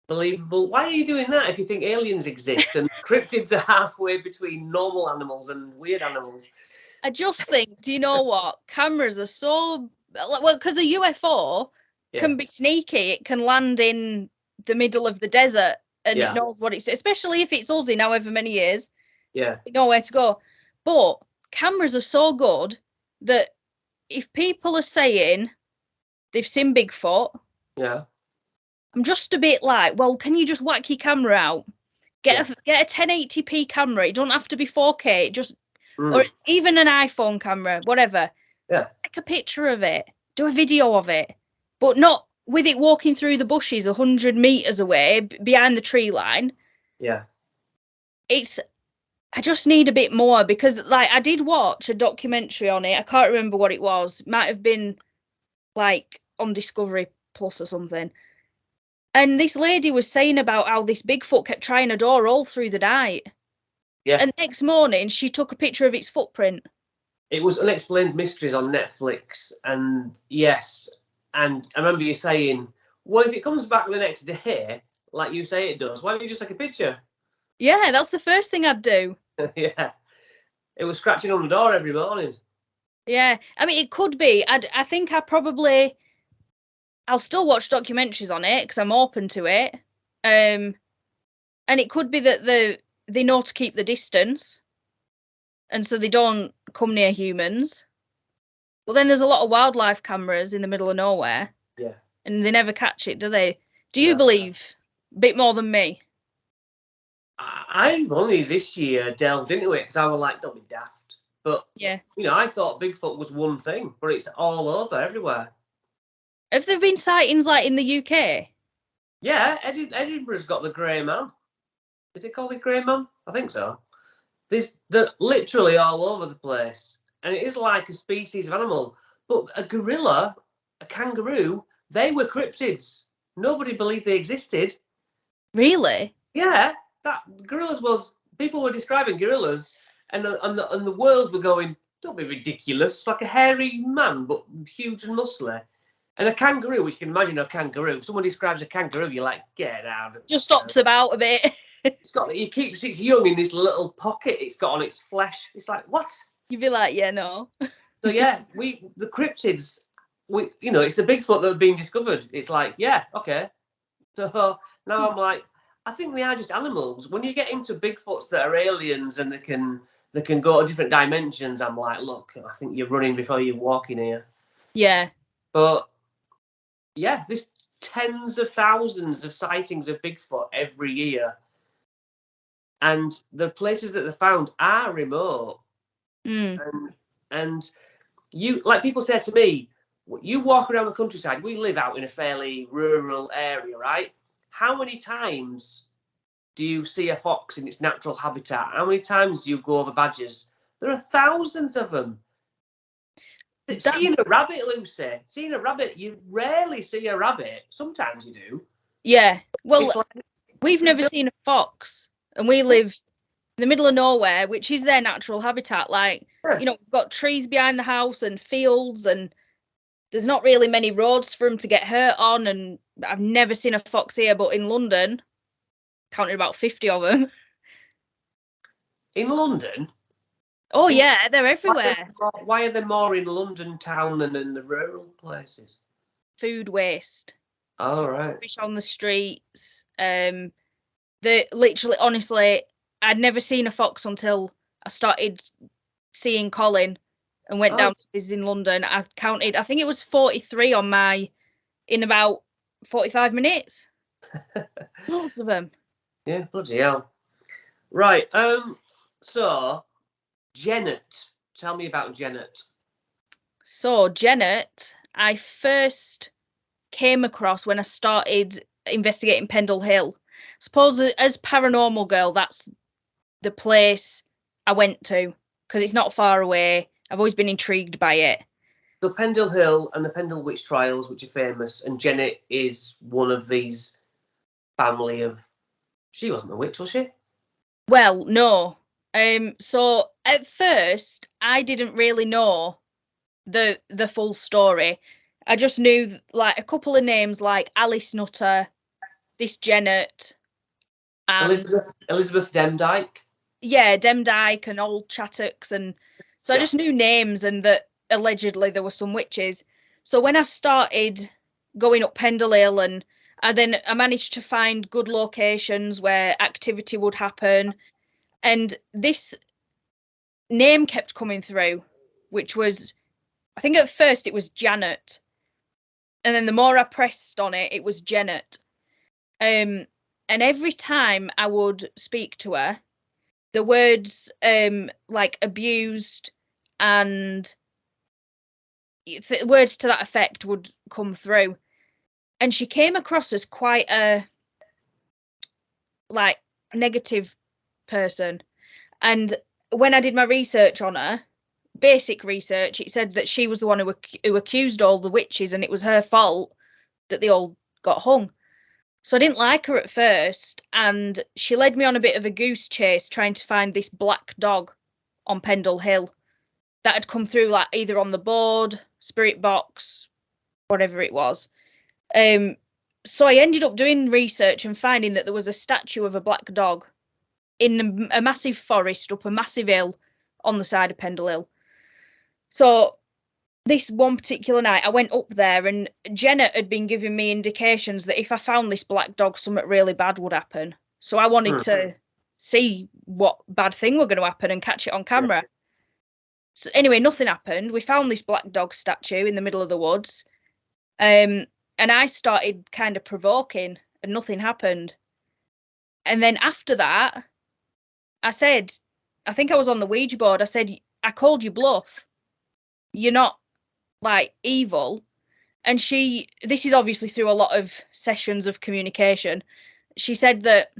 B: believable? Why are you doing that if you think aliens exist and cryptids are halfway between normal animals and weird animals?
C: I just think, do you know what? Cameras are so well because a UFO can be sneaky. It can land in the middle of the desert and it knows what it's, especially if it's us in however many years.
B: Yeah.
C: You know where to go. But cameras are so good that if people are saying they've seen Bigfoot, I'm just a bit like, well, can you just whack your camera out? Get a 1080p camera. It don't have to be 4K. Just or even an iPhone camera, whatever.
B: Yeah.
C: Take a picture of it. Do a video of it, but not with it walking through the bushes 100 meters away behind the tree line.
B: Yeah.
C: I just need a bit more because, like, I did watch a documentary on it. I can't remember what it was. It might have been like on Discovery Plus or something. And this lady was saying about how this Bigfoot kept trying a door all through the night.
B: Yeah.
C: And next morning, she took a picture of its footprint.
B: It was Unexplained Mysteries on Netflix, and yes, and I remember you saying, well, if it comes back the next day, like you say it does, why don't you just take a picture?
C: Yeah, that's the first thing I'd do.
B: Yeah. It was scratching on the door every morning.
C: Yeah, I mean, it could be. I think I'll still watch documentaries on it because I'm open to it. And it could be that they know to keep the distance, and so they don't come near humans. But then there's a lot of wildlife cameras in the middle of nowhere.
B: Yeah.
C: And they never catch it, do they? Do you believe a bit more than me?
B: I've only this year delved into it because I was like, don't be daft. But
C: Yeah.
B: I thought Bigfoot was one thing, but it's all over everywhere.
C: Have there been sightings like in the UK?
B: Yeah, Edinburgh's got the grey man. Did they call it grey man? I think so. They're literally all over the place, and it is like a species of animal. But a gorilla, a kangaroo, they were cryptids. Nobody believed they existed.
C: Really?
B: Yeah, that gorillas was. People were describing gorillas, and the world were going, "Don't be ridiculous! It's like a hairy man, but huge and muscly." And a kangaroo, which you can imagine a kangaroo. If someone describes a kangaroo, you're like, get out.
C: Just stops about a bit.
B: It keeps its young in this little pocket it's got on its flesh. It's like, what?
C: You'd be like, yeah, no.
B: So yeah, the cryptids, it's the Bigfoot that have been discovered. It's like, yeah, okay. So now I'm like, I think they are just animals. When you get into Bigfoots that are aliens and they can go to different dimensions, I'm like, look, I think you're running before you're walking here.
C: Yeah.
B: But yeah, there's tens of thousands of sightings of Bigfoot every year. And the places that they're found are remote. And you, like people say to me, you walk around the countryside, we live out in a fairly rural area, right? How many times do you see a fox in its natural habitat? How many times do you go over badgers? There are thousands of them. Seeing a rabbit, Lucy, you rarely see a rabbit. Sometimes you do.
C: Yeah. Well, we've never seen a fox, and we live in the middle of nowhere, which is their natural habitat. Like, we've got trees behind the house and fields, and there's not really many roads for them to get hurt on. And I've never seen a fox here, but in London, counted about 50 of them.
B: In London?
C: Oh, yeah, they're everywhere.
B: Why are there more in London town than in the rural places?
C: Food waste.
B: Oh, right.
C: Fish on the streets. Literally, honestly, I'd never seen a fox until I started seeing Colin and went down to visit in London. I counted, I think it was 43 in about 45 minutes. Loads of them.
B: Yeah, bloody hell. Right, so Janet, tell me about Janet.
C: So Janet, I first came across when I started investigating Pendle Hill. I suppose as Paranormal Girl, that's the place I went to because it's not far away. I've always been intrigued by it.
B: So Pendle Hill and the Pendle Witch Trials, which are famous, and Janet is one of these family of. She wasn't a witch, was she?
C: Well, no. So at first, I didn't really know the full story. I just knew like a couple of names like Alice Nutter, this Janet, and
B: Elizabeth Demdike.
C: Yeah, Demdike and Old Chattocks, and so I just knew names and that allegedly there were some witches. So when I started going up Pendle Hill, and I managed to find good locations where activity would happen, and this name kept coming through, which was, I think at first it was Janet, and then the more I pressed on it, it was Janet. And every time I would speak to her, the words like abused and words to that effect would come through, and she came across as quite a like negative person. And when I did my research on her, basic research, it said that she was the one who accused all the witches, and it was her fault that they all got hung. So I didn't like her at first, and she led me on a bit of a goose chase trying to find this black dog on Pendle Hill that had come through like either on the board, spirit box, whatever it was. So I ended up doing research and finding that there was a statue of a black dog in a massive forest up a massive hill on the side of Pendle Hill. So this one particular night I went up there, and Jenna had been giving me indications that if I found this black dog, something really bad would happen. So I wanted to see what bad thing were going to happen and catch it on camera. So anyway, nothing happened. We found this black dog statue in the middle of the woods. And I started kind of provoking, and nothing happened. And then after that, I said, I think I was on the Ouija board, I said, I called you bluff. You're not like evil. And this is obviously through a lot of sessions of communication. She said that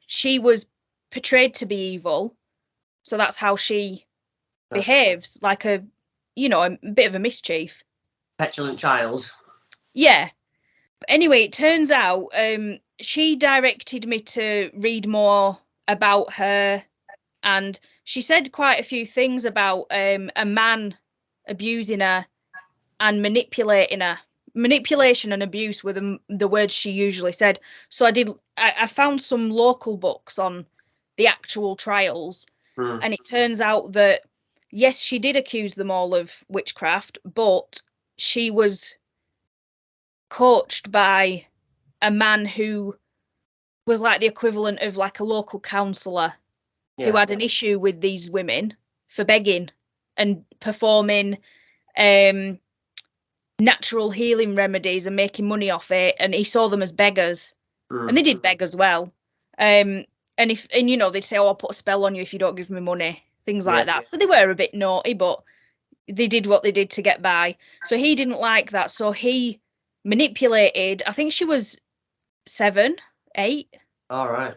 C: she was portrayed to be evil. So that's how she behaves, like a bit of a mischief.
B: Petulant child.
C: Yeah. But anyway, it turns out she directed me to read more about her, and she said quite a few things about a man abusing her and manipulating her. Manipulation and abuse were the words she usually said. So I found some local books on the actual trials, and it turns out that yes, she did accuse them all of witchcraft, but she was coached by a man who was like the equivalent of like a local counsellor who had an issue with these women for begging and performing natural healing remedies and making money off it, and he saw them as beggars, and they did beg as well. And they'd say, "Oh, I'll put a spell on you if you don't give me money," things like that. So they were a bit naughty, but they did what they did to get by. So he didn't like that, so he manipulated. I think she was 7, 8.
B: All right.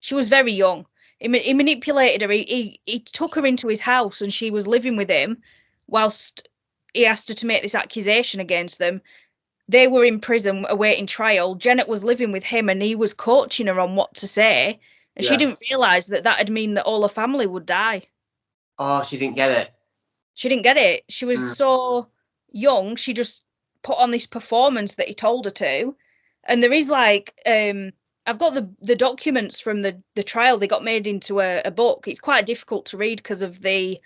C: She was very young. He manipulated her. He took her into his house, and she was living with him whilst he asked her to make this accusation against them. They were in prison awaiting trial. Janet was living with him, and he was coaching her on what to say. And she didn't realise that'd mean that all her family would die.
B: Oh, she didn't get it.
C: She didn't get it. She was so young. She just put on this performance that he told her to. And there is like, I've got the documents from the trial. They got made into a book. It's quite difficult to read because of the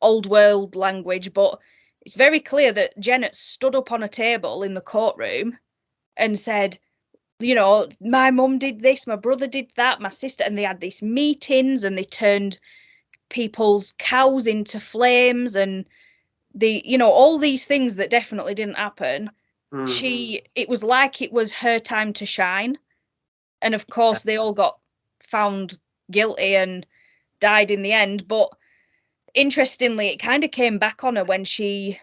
C: old world language, but it's very clear that Janet stood up on a table in the courtroom and said, my mum did this, my brother did that, my sister, and they had these meetings and they turned people's cows into flames and all these things that definitely didn't happen. It was like it was her time to shine. And of course, they all got found guilty and died in the end. But interestingly, it kind of came back on her when she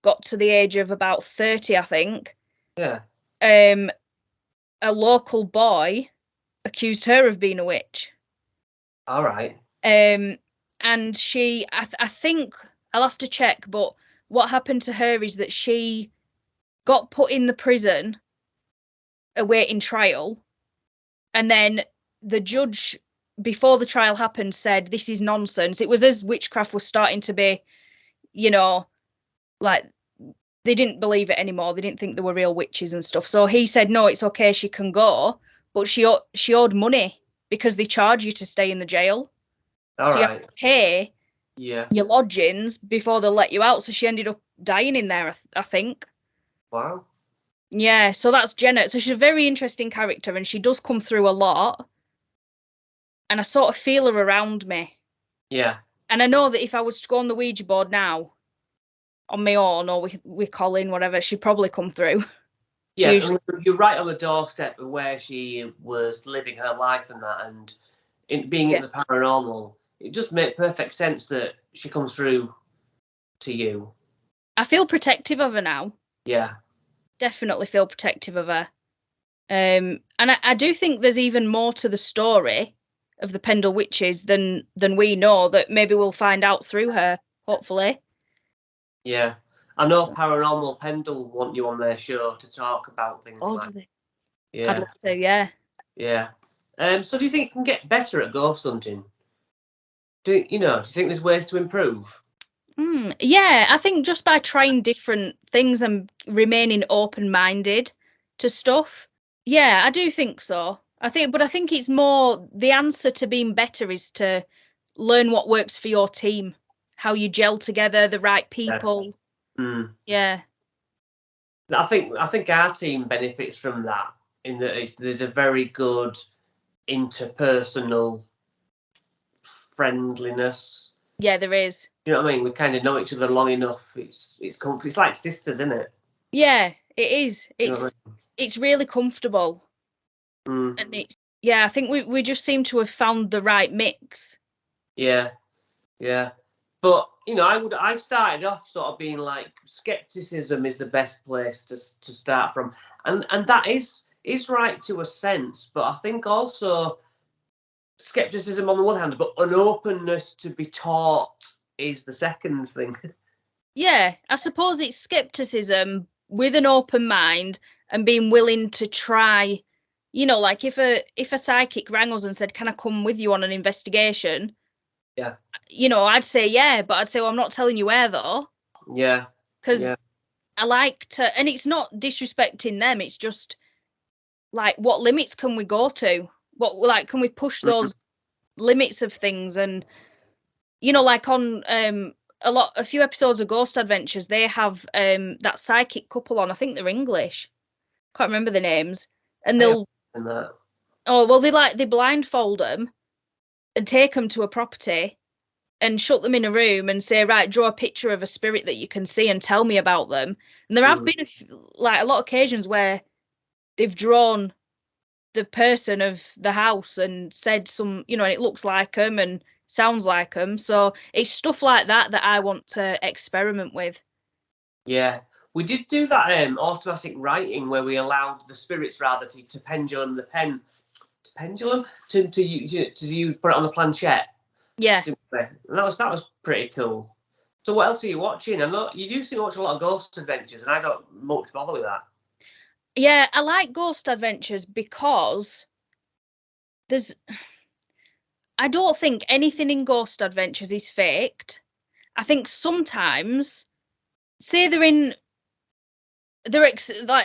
C: got to the age of about 30, I think.
B: Yeah.
C: A local boy accused her of being a witch.
B: All right.
C: And she, I think, I'll have to check, but what happened to her is that she got put in the prison awaiting trial, and then the judge, before the trial happened, said, "This is nonsense." It was as witchcraft was starting to be, like, they didn't believe it anymore. They didn't think there were real witches and stuff. So he said, "No, it's okay, she can go," but she owed money because they charge you to stay in the jail.
B: All
C: so
B: right.
C: You have to pay your lodgings before they'll let you out. So she ended up dying in there, I think.
B: Wow.
C: Yeah, so that's Janet. So she's a very interesting character, and she does come through a lot. And I sort of feel her around me.
B: Yeah.
C: And I know that if I was to go on the Ouija board now, on my own, or with Colin, whatever, she'd probably come through.
B: Yeah, usually... you're right on the doorstep of where she was living her life and that, and being in the paranormal, it just made perfect sense that she comes through to you.
C: I feel protective of her now.
B: Yeah.
C: Definitely feel protective of her. And I do think there's even more to the story of the Pendle Witches than we know, that maybe we'll find out through her, hopefully.
B: Yeah. I know Paranormal Pendle want you on their show to talk about things like that. Yeah.
C: I'd love to, yeah.
B: Yeah. So do you think you can get better at ghost hunting? Do you think there's ways to improve?
C: Yeah, I think just by trying different things and remaining open-minded to stuff. Yeah, I do think so. I think it's more, the answer to being better is to learn what works for your team, how you gel together, the right people. Yeah.
B: I think our team benefits from that, in that there's a very good interpersonal friendliness.
C: Yeah, there is.
B: You know what I mean? We kind of know each other long enough. It's comfy. It's like sisters, isn't it?
C: Yeah, it is.
B: It's
C: really comfortable. And I think we just seem to have found the right mix.
B: Yeah. Yeah. But I started off sort of being like, skepticism is the best place to start from, and that is right to a sense. But I think also skepticism on the one hand, but an openness to be taught is the second thing.
C: Yeah, I suppose it's skepticism with an open mind and being willing to try. Like if a psychic rang us and said, "Can I come with you on an investigation?"
B: Yeah.
C: I'd say yeah, but I'd say, well, I'm not telling you where though.
B: Yeah.
C: Because I like to, and it's not disrespecting them. It's just like, what limits can we go to? Can we push those limits of things? And like on a few episodes of Ghost Adventures, they have that psychic couple on. I think they're English. Can't remember the names. And they blindfold them and take them to a property and shut them in a room and say, right, draw a picture of a spirit that you can see and tell me about them. And there have been a lot of occasions where they've drawn the person of the house and said some, and it looks like them and sounds like them. So it's stuff like that I want to experiment with.
B: Yeah, we did do that automatic writing where we allowed the spirits rather to pendulum the pen, to you put it on the planchette.
C: Yeah,
B: and that was pretty cool. So what else are you watching? I know you do seem to watch a lot of Ghost Adventures, and I don't much bother with that.
C: Yeah, I like Ghost Adventures because I don't think anything in Ghost Adventures is faked. I think sometimes, say they're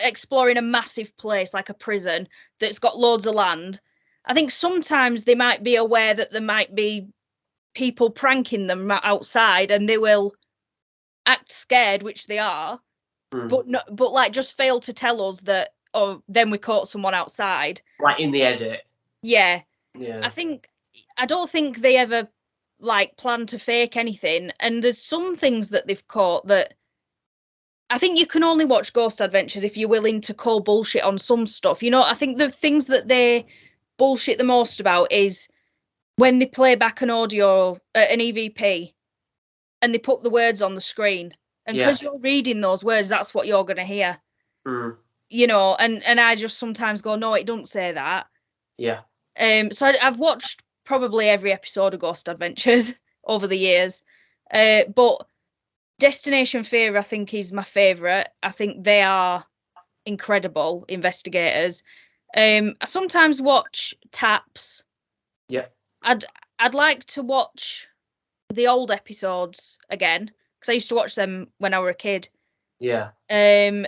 C: exploring a massive place like a prison that's got loads of land. I think sometimes they might be aware that there might be people pranking them outside, and they will act scared, which they are, but like just fail to tell us that. Oh, then we caught someone outside.
B: Like in the edit.
C: Yeah.
B: Yeah.
C: I don't think they ever like plan to fake anything. And there's some things that they've caught that I think you can only watch Ghost Adventures if you're willing to call bullshit on some stuff. I think the things that they bullshit the most about is when they play back an audio, an EVP, and they put the words on the screen. And because you're reading those words, that's what you're going to hear. And I just sometimes go, no, it don't say that.
B: Yeah.
C: So I've watched probably every episode of Ghost Adventures over the years. But Destination Fear, I think, is my favourite. I think they are incredible investigators. I sometimes watch Taps.
B: Yeah.
C: I'd like to watch the old episodes again because I used to watch them when I were a kid.
B: Yeah.
C: Paranormal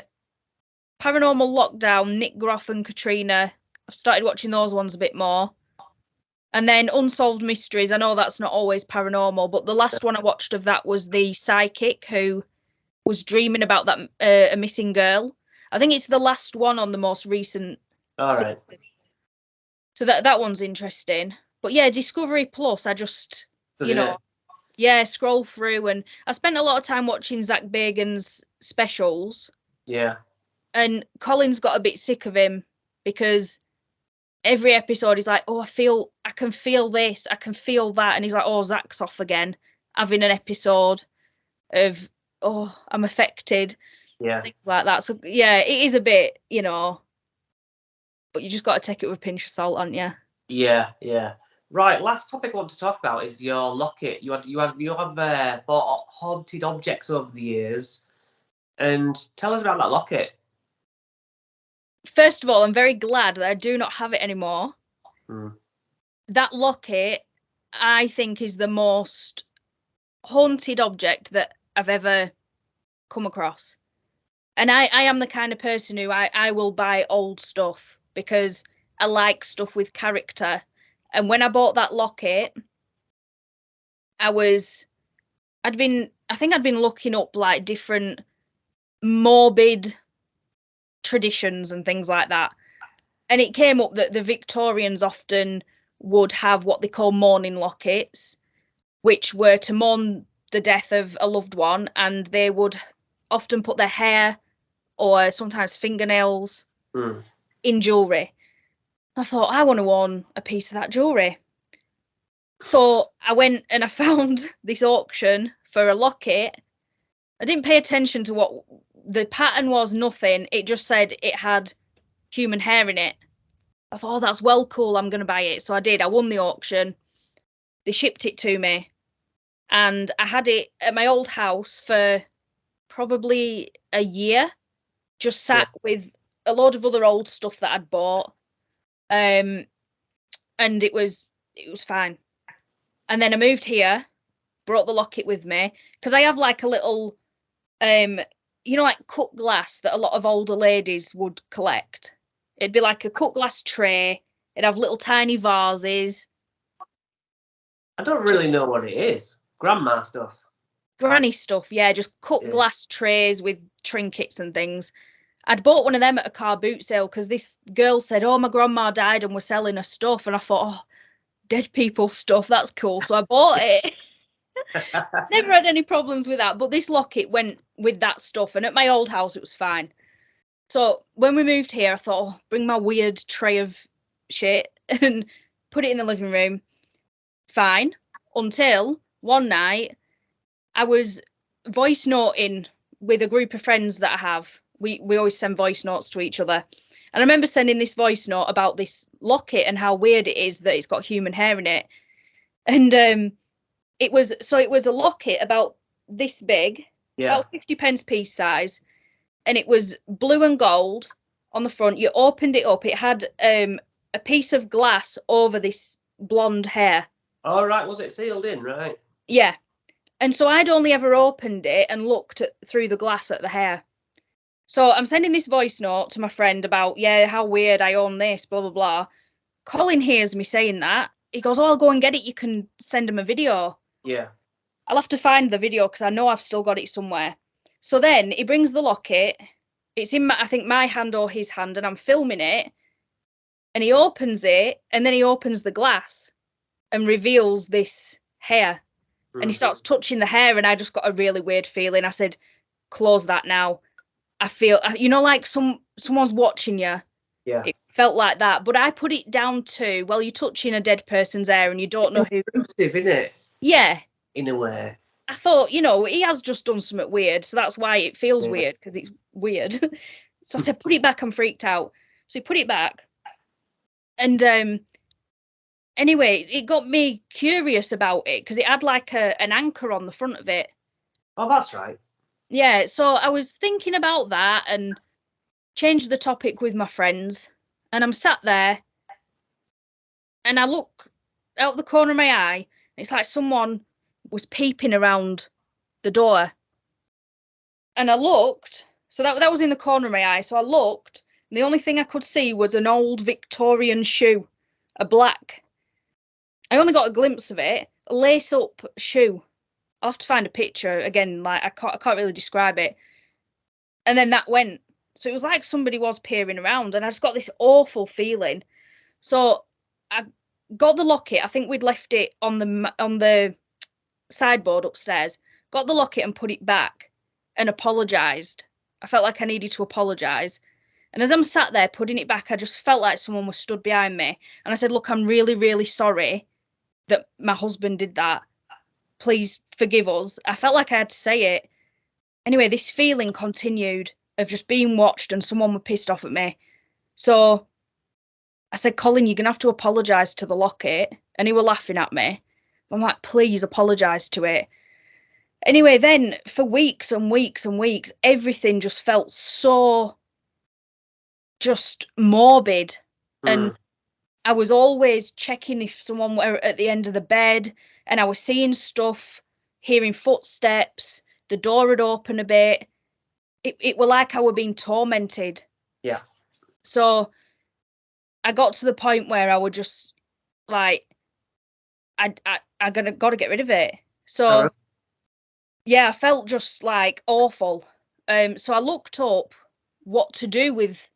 C: Lockdown, Nick Groff and Katrina. I've started watching those ones a bit more. And then Unsolved Mysteries. I know that's not always paranormal, but the last one I watched of that was the psychic who was dreaming about that a missing girl. I think it's the last one on the most recent.
B: All right.
C: Season. So that one's interesting. But yeah, Discovery Plus, I just, scroll through, and I spent a lot of time watching Zach Bagans' specials.
B: Yeah.
C: And Colin's got a bit sick of him because every episode he's like, oh, I can feel this, I can feel that. And he's like, oh, Zach's off again, having an episode of, oh, I'm affected.
B: Yeah.
C: Things like that. So yeah, it is a bit, but you just got to take it with a pinch of salt, aren't you?
B: Yeah, yeah. Right, last topic I want to talk about is your locket. You have bought haunted objects over the years, and tell us about that locket.
C: First of all, I'm very glad that I do not have it anymore. That locket, I think, is the most haunted object that I've ever come across. And I am the kind of person who I will buy old stuff because I like stuff with character. And when I bought that locket, I'd been looking up like different morbid traditions and things like that. And it came up that the Victorians often would have what they call mourning lockets, which were to mourn the death of a loved one, and they would often put their hair or sometimes fingernails in jewellery. I thought, I want to own a piece of that jewellery. So I went and I found this auction for a locket. I didn't pay attention to what the pattern was, nothing. It just said it had human hair in it. I thought, oh, that's well cool. I'm going to buy it. So I did. I won the auction. They shipped it to me. And I had it at my old house for probably a year. Just sat with a load of other old stuff that I'd bought. And it was fine. And then I moved here, brought the locket with me, because I have like a little, like cut glass that a lot of older ladies would collect. It'd be like a cut glass tray. It'd have little tiny vases.
B: I don't really know what it is. Grandma stuff.
C: Granny stuff, yeah, just cut glass trays with trinkets and things. I'd bought one of them at a car boot sale because this girl said, oh, my grandma died and we're selling her stuff. And I thought, oh, dead people stuff, that's cool. So I bought it. Never had any problems with that. But this locket went with that stuff. And at my old house, it was fine. So when we moved here, I thought, oh, bring my weird tray of shit and put it in the living room. Fine. Until one night, I was voice noting with a group of friends that I have. We always send voice notes to each other. And I remember sending this voice note about this locket and how weird it is that it's got human hair in it. And it was a locket about this big, about 50p piece size. And it was blue and gold on the front. You opened it up. It had a piece of glass over this blonde hair.
B: Oh, right. Was it sealed in, right?
C: Yeah. And so I'd only ever opened it and looked through the glass at the hair. So I'm sending this voice note to my friend about, how weird, I own this, blah, blah, blah. Colin hears me saying that. He goes, oh, I'll go and get it. You can send him a video.
B: Yeah.
C: I'll have to find the video because I know I've still got it somewhere. So then he brings the locket. It's in, my hand or his hand, and I'm filming it. And he opens it, and then he opens the glass and reveals this hair. Mm-hmm. And he starts touching the hair, and I just got a really weird feeling. I said, close that now. I feel, like someone's watching you.
B: Yeah.
C: It felt like that. But I put it down to, well, you're touching a dead person's hair and you don't know who.
B: Intrusive, isn't it?
C: Yeah.
B: In a way.
C: I thought, he has just done something weird. So that's why it feels weird, because it's weird. So I said, put it back. I'm freaked out. So he put it back. And anyway, it got me curious about it because it had like an anchor on the front of it.
B: Oh, that's right.
C: Yeah, so I was thinking about that and changed the topic with my friends. And I'm sat there and I look out the corner of my eye. And it's like someone was peeping around the door. And I looked. So that was in the corner of my eye. So I looked. And the only thing I could see was an old Victorian shoe, a black. I only got a glimpse of it, a lace-up shoe. I'll have to find a picture again. Like I can't really describe it. And then that went. So it was like somebody was peering around, and I just got this awful feeling. So I got the locket. I think we'd left it on the sideboard upstairs. Got the locket and put it back, and apologized. I felt like I needed to apologize. And as I'm sat there putting it back, I just felt like someone was stood behind me. And I said, "Look, I'm really, really sorry that my husband did that. Please forgive us." I felt like I had to say it. Anyway, this feeling continued of just being watched and someone were pissed off at me. So I said, "Colin, you're going to have to apologise to the locket." And he were laughing at me. I'm like, "Please apologise to it." Anyway, then for weeks and weeks and weeks, everything just felt so just morbid. And I was always checking if someone were at the end of the bed, and I was seeing stuff, hearing footsteps, the door had opened a bit. It were like I were being tormented.
B: Yeah.
C: So I got to the point where I would just like, I gotta get rid of it. So yeah, I felt just like awful. So I looked up what to do with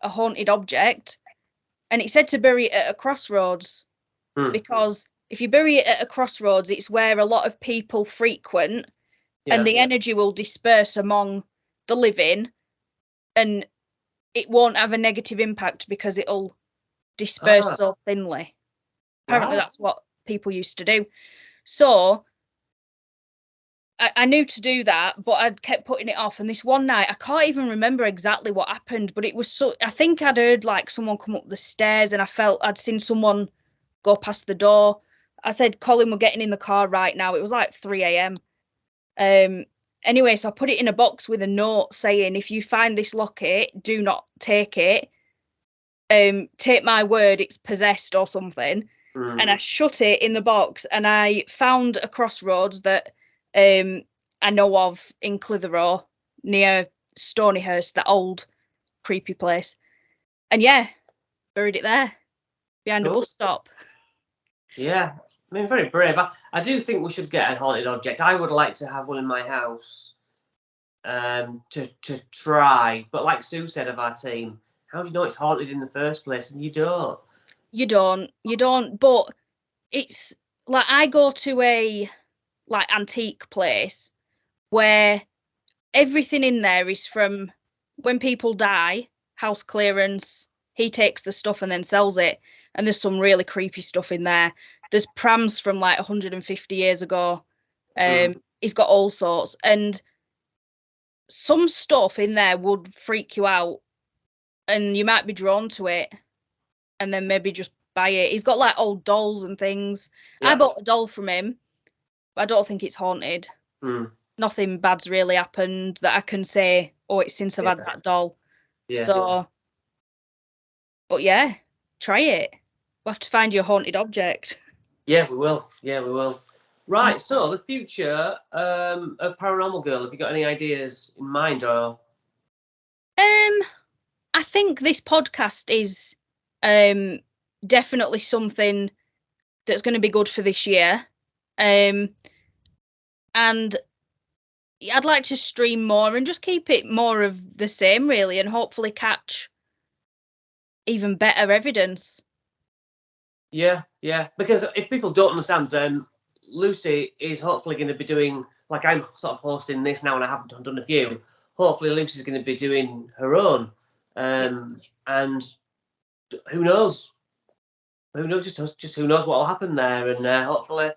C: a haunted object, and it said to bury it at a crossroads, because if you bury it at a crossroads, it's where a lot of people frequent, and the energy will disperse among the living, and it won't have a negative impact because it'll disperse so thinly. Apparently that's what people used to do. So I knew to do that, but I'd kept putting it off. And this one night, I can't even remember exactly what happened, but it was so. I think I'd heard like someone come up the stairs, and I felt I'd seen someone go past the door. I said, Colin, we're getting in the car right now. It was like 3 a.m. Anyway, so I put it in a box with a note saying, if you find this locket, do not take it. Take my word, it's possessed or something. And I shut it in the box, and I found a crossroads that I know of in Clitheroe near Stonyhurst, that old creepy place. And yeah, buried it there behind a bus stop.
B: Yeah, I mean, very brave. I do think we should get a haunted object. I would like to have one in my house to try. But like Sue said of our team, how do you know it's haunted in the first place? And you don't.
C: You don't. But it's like I go to a like antique place where everything in there is from when people die, house clearance. He takes the stuff and then sells it. And there's some really creepy stuff in there. There's prams from like 150 years ago. He's got all sorts. And some stuff in there would freak you out. And you might be drawn to it. And then maybe just buy it. He's got like old dolls and things.
B: Yeah.
C: I bought a doll from him. But I don't think it's haunted. Nothing bad's really happened that I can say, oh, it's since I've had that doll.
B: Yeah.
C: So, but yeah, try it. We'll have to find your haunted object.
B: Yeah, we will. Yeah, we will. Right, so the future of Paranormal Girl, have you got any ideas in mind, or?
C: I think this podcast is definitely something that's going to be good for this year. And I'd like to stream more and just keep it more of the same, really, and hopefully catch even better evidence.
B: Yeah, because if people don't understand, Lucy is hopefully going to be doing, like I'm sort of hosting this now and I haven't done a few, hopefully Lucy's going to be doing her own. And who knows? Just who knows what will happen there, and hopefully,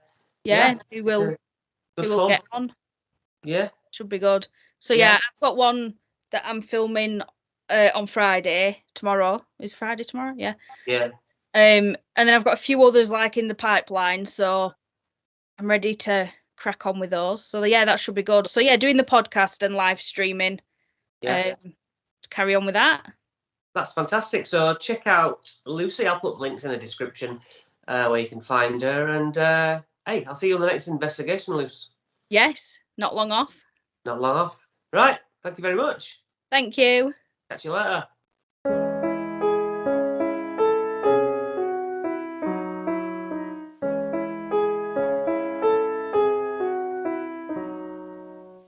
C: we will get on.
B: Yeah,
C: should be good. So yeah, I've got one that I'm filming on Friday. Tomorrow is Friday tomorrow. Yeah. And then I've got a few others like in the pipeline, so I'm ready to crack on with those. So yeah, that should be good. So yeah, doing the podcast and live streaming. To carry on with that.
B: That's fantastic. So check out Lucy. I'll put links in the description where you can find her. And hey, I'll see you on the next investigation, Luce.
C: Yes, not long off.
B: Not long off. Right. Thank you very much.
C: Thank you.
B: Catch you later.